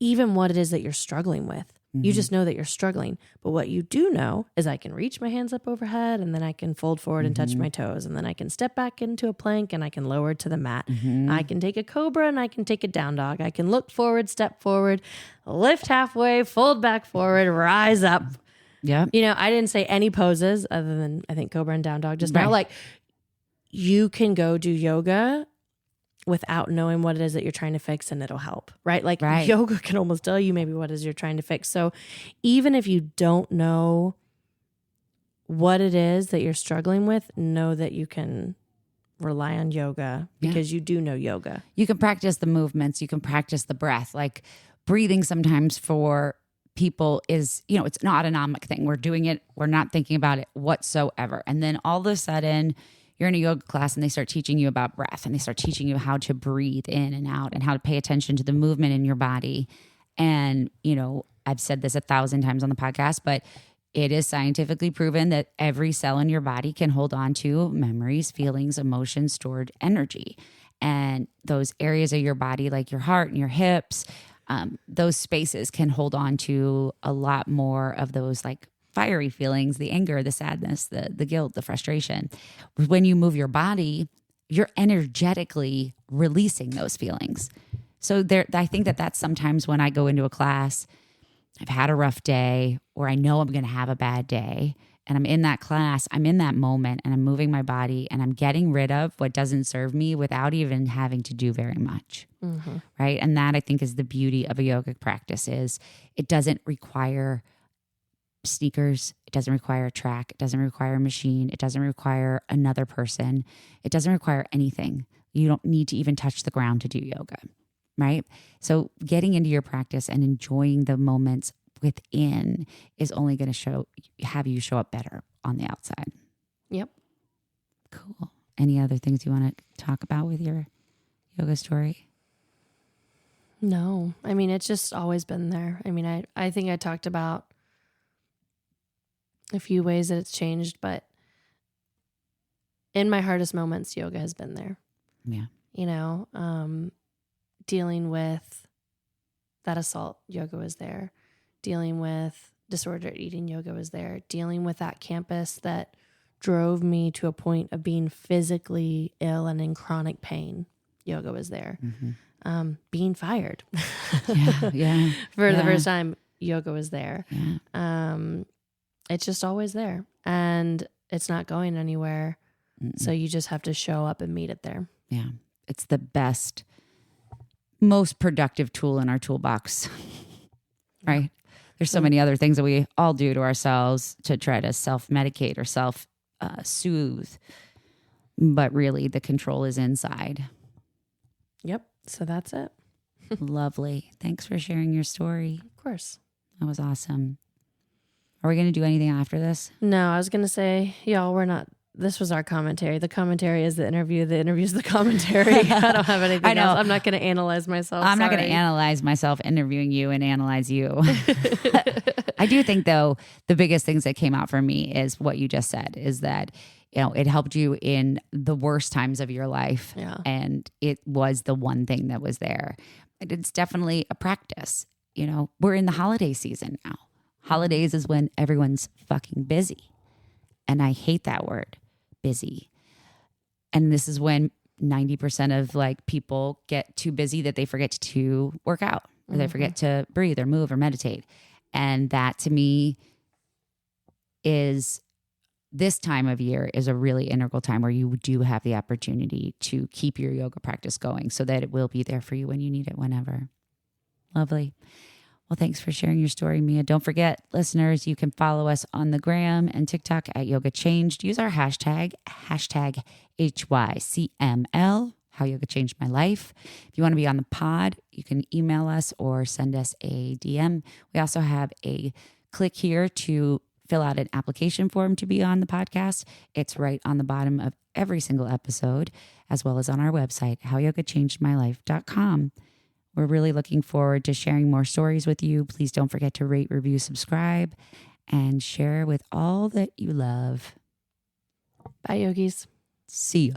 even what it is that you're struggling with. You just know that you're struggling. But what you do know is I can reach my hands up overhead, and then I can fold forward and touch my toes, and then I can step back into a plank and I can lower to the mat. I can take a cobra and I can take a down dog. I can look forward, step forward, lift halfway, fold back forward, rise up. Yeah. I didn't say any poses other than I think cobra and down dog just now. Like, you can go do yoga without knowing what it is that you're trying to fix, and it'll help, right? Like yoga can almost tell you maybe what it is you're trying to fix. So even if you don't know what it is that you're struggling with, know that you can rely on yoga because you do know yoga. You can practice the movements. You can practice the breath. Like breathing sometimes for people is, it's an autonomic thing. We're doing it. We're not thinking about it whatsoever. And then all of a sudden you're in a yoga class and they start teaching you about breath, and they start teaching you how to breathe in and out and how to pay attention to the movement in your body. And, I've said this 1,000 times on the podcast, but it is scientifically proven that every cell in your body can hold on to memories, feelings, emotions, stored energy. And those areas of your body, like your heart and your hips, those spaces can hold on to a lot more of those like fiery feelings, the anger, the sadness, the guilt, the frustration. When you move your body, you're energetically releasing those feelings. So I think that's sometimes when I go into a class, I've had a rough day, or I know I'm going to have a bad day, and I'm in that class, I'm in that moment, and I'm moving my body, and I'm getting rid of what doesn't serve me without even having to do very much, right? And that, I think, is the beauty of a yoga practice. Is it doesn't require sneakers, it doesn't require a track, it doesn't require a machine, it doesn't require another person, it doesn't require anything. You don't need to even touch the ground to do yoga, right? So getting into your practice and enjoying the moments within is only going to have you show up better on the outside. Yep. Cool. Any other things you want to talk about with your yoga story? No, I mean, it's just always been there. I mean, I think I talked about a few ways that it's changed, but in my hardest moments, yoga has been there. Yeah. You know, dealing with that assault, yoga was there. Dealing with disordered eating, yoga was there. Dealing with that campus that drove me to a point of being physically ill and in chronic pain, yoga was there. Being fired Yeah. for the first time, yoga was there. Yeah. It's just always there, and it's not going anywhere. So you just have to show up and meet it there. Yeah. It's the best, most productive tool in our toolbox, right? There's so many other things that we all do to ourselves to try to self-medicate or self-soothe. But really, the control is inside. Yep. So that's it. Lovely. Thanks for sharing your story. Of course. That was awesome. Are we going to do anything after this? No, I was going to say, y'all, we're not. This was our commentary. The commentary is the interview. The interview is the commentary. I don't have anything else. I'm not going to analyze myself. I'm not going to analyze myself interviewing you and analyze you. I do think, though, the biggest things that came out for me is what you just said, is that, you know, it helped you in the worst times of your life. Yeah. And it was the one thing that was there. And it's definitely a practice. You know, we're in the holiday season now. Holidays is when everyone's fucking busy. And I hate that word, busy. And this is when 90% of like people get too busy that they forget to work out, or they forget to breathe or move or meditate. And that, to me, is this time of year is a really integral time where you do have the opportunity to keep your yoga practice going so that it will be there for you when you need it, whenever. Lovely. Well, thanks for sharing your story, Mia. Don't forget, listeners, you can follow us on the gram and TikTok at Yoga Changed. Use our hashtag HYCML, How Yoga Changed My Life. If you want to be on the pod, you can email us or send us a DM. We also have a click here to fill out an application form to be on the podcast. It's right on the bottom of every single episode, as well as on our website, howyogachangedmylife.com. We're really looking forward to sharing more stories with you. Please don't forget to rate, review, subscribe, and share with all that you love. Bye, yogis. See ya.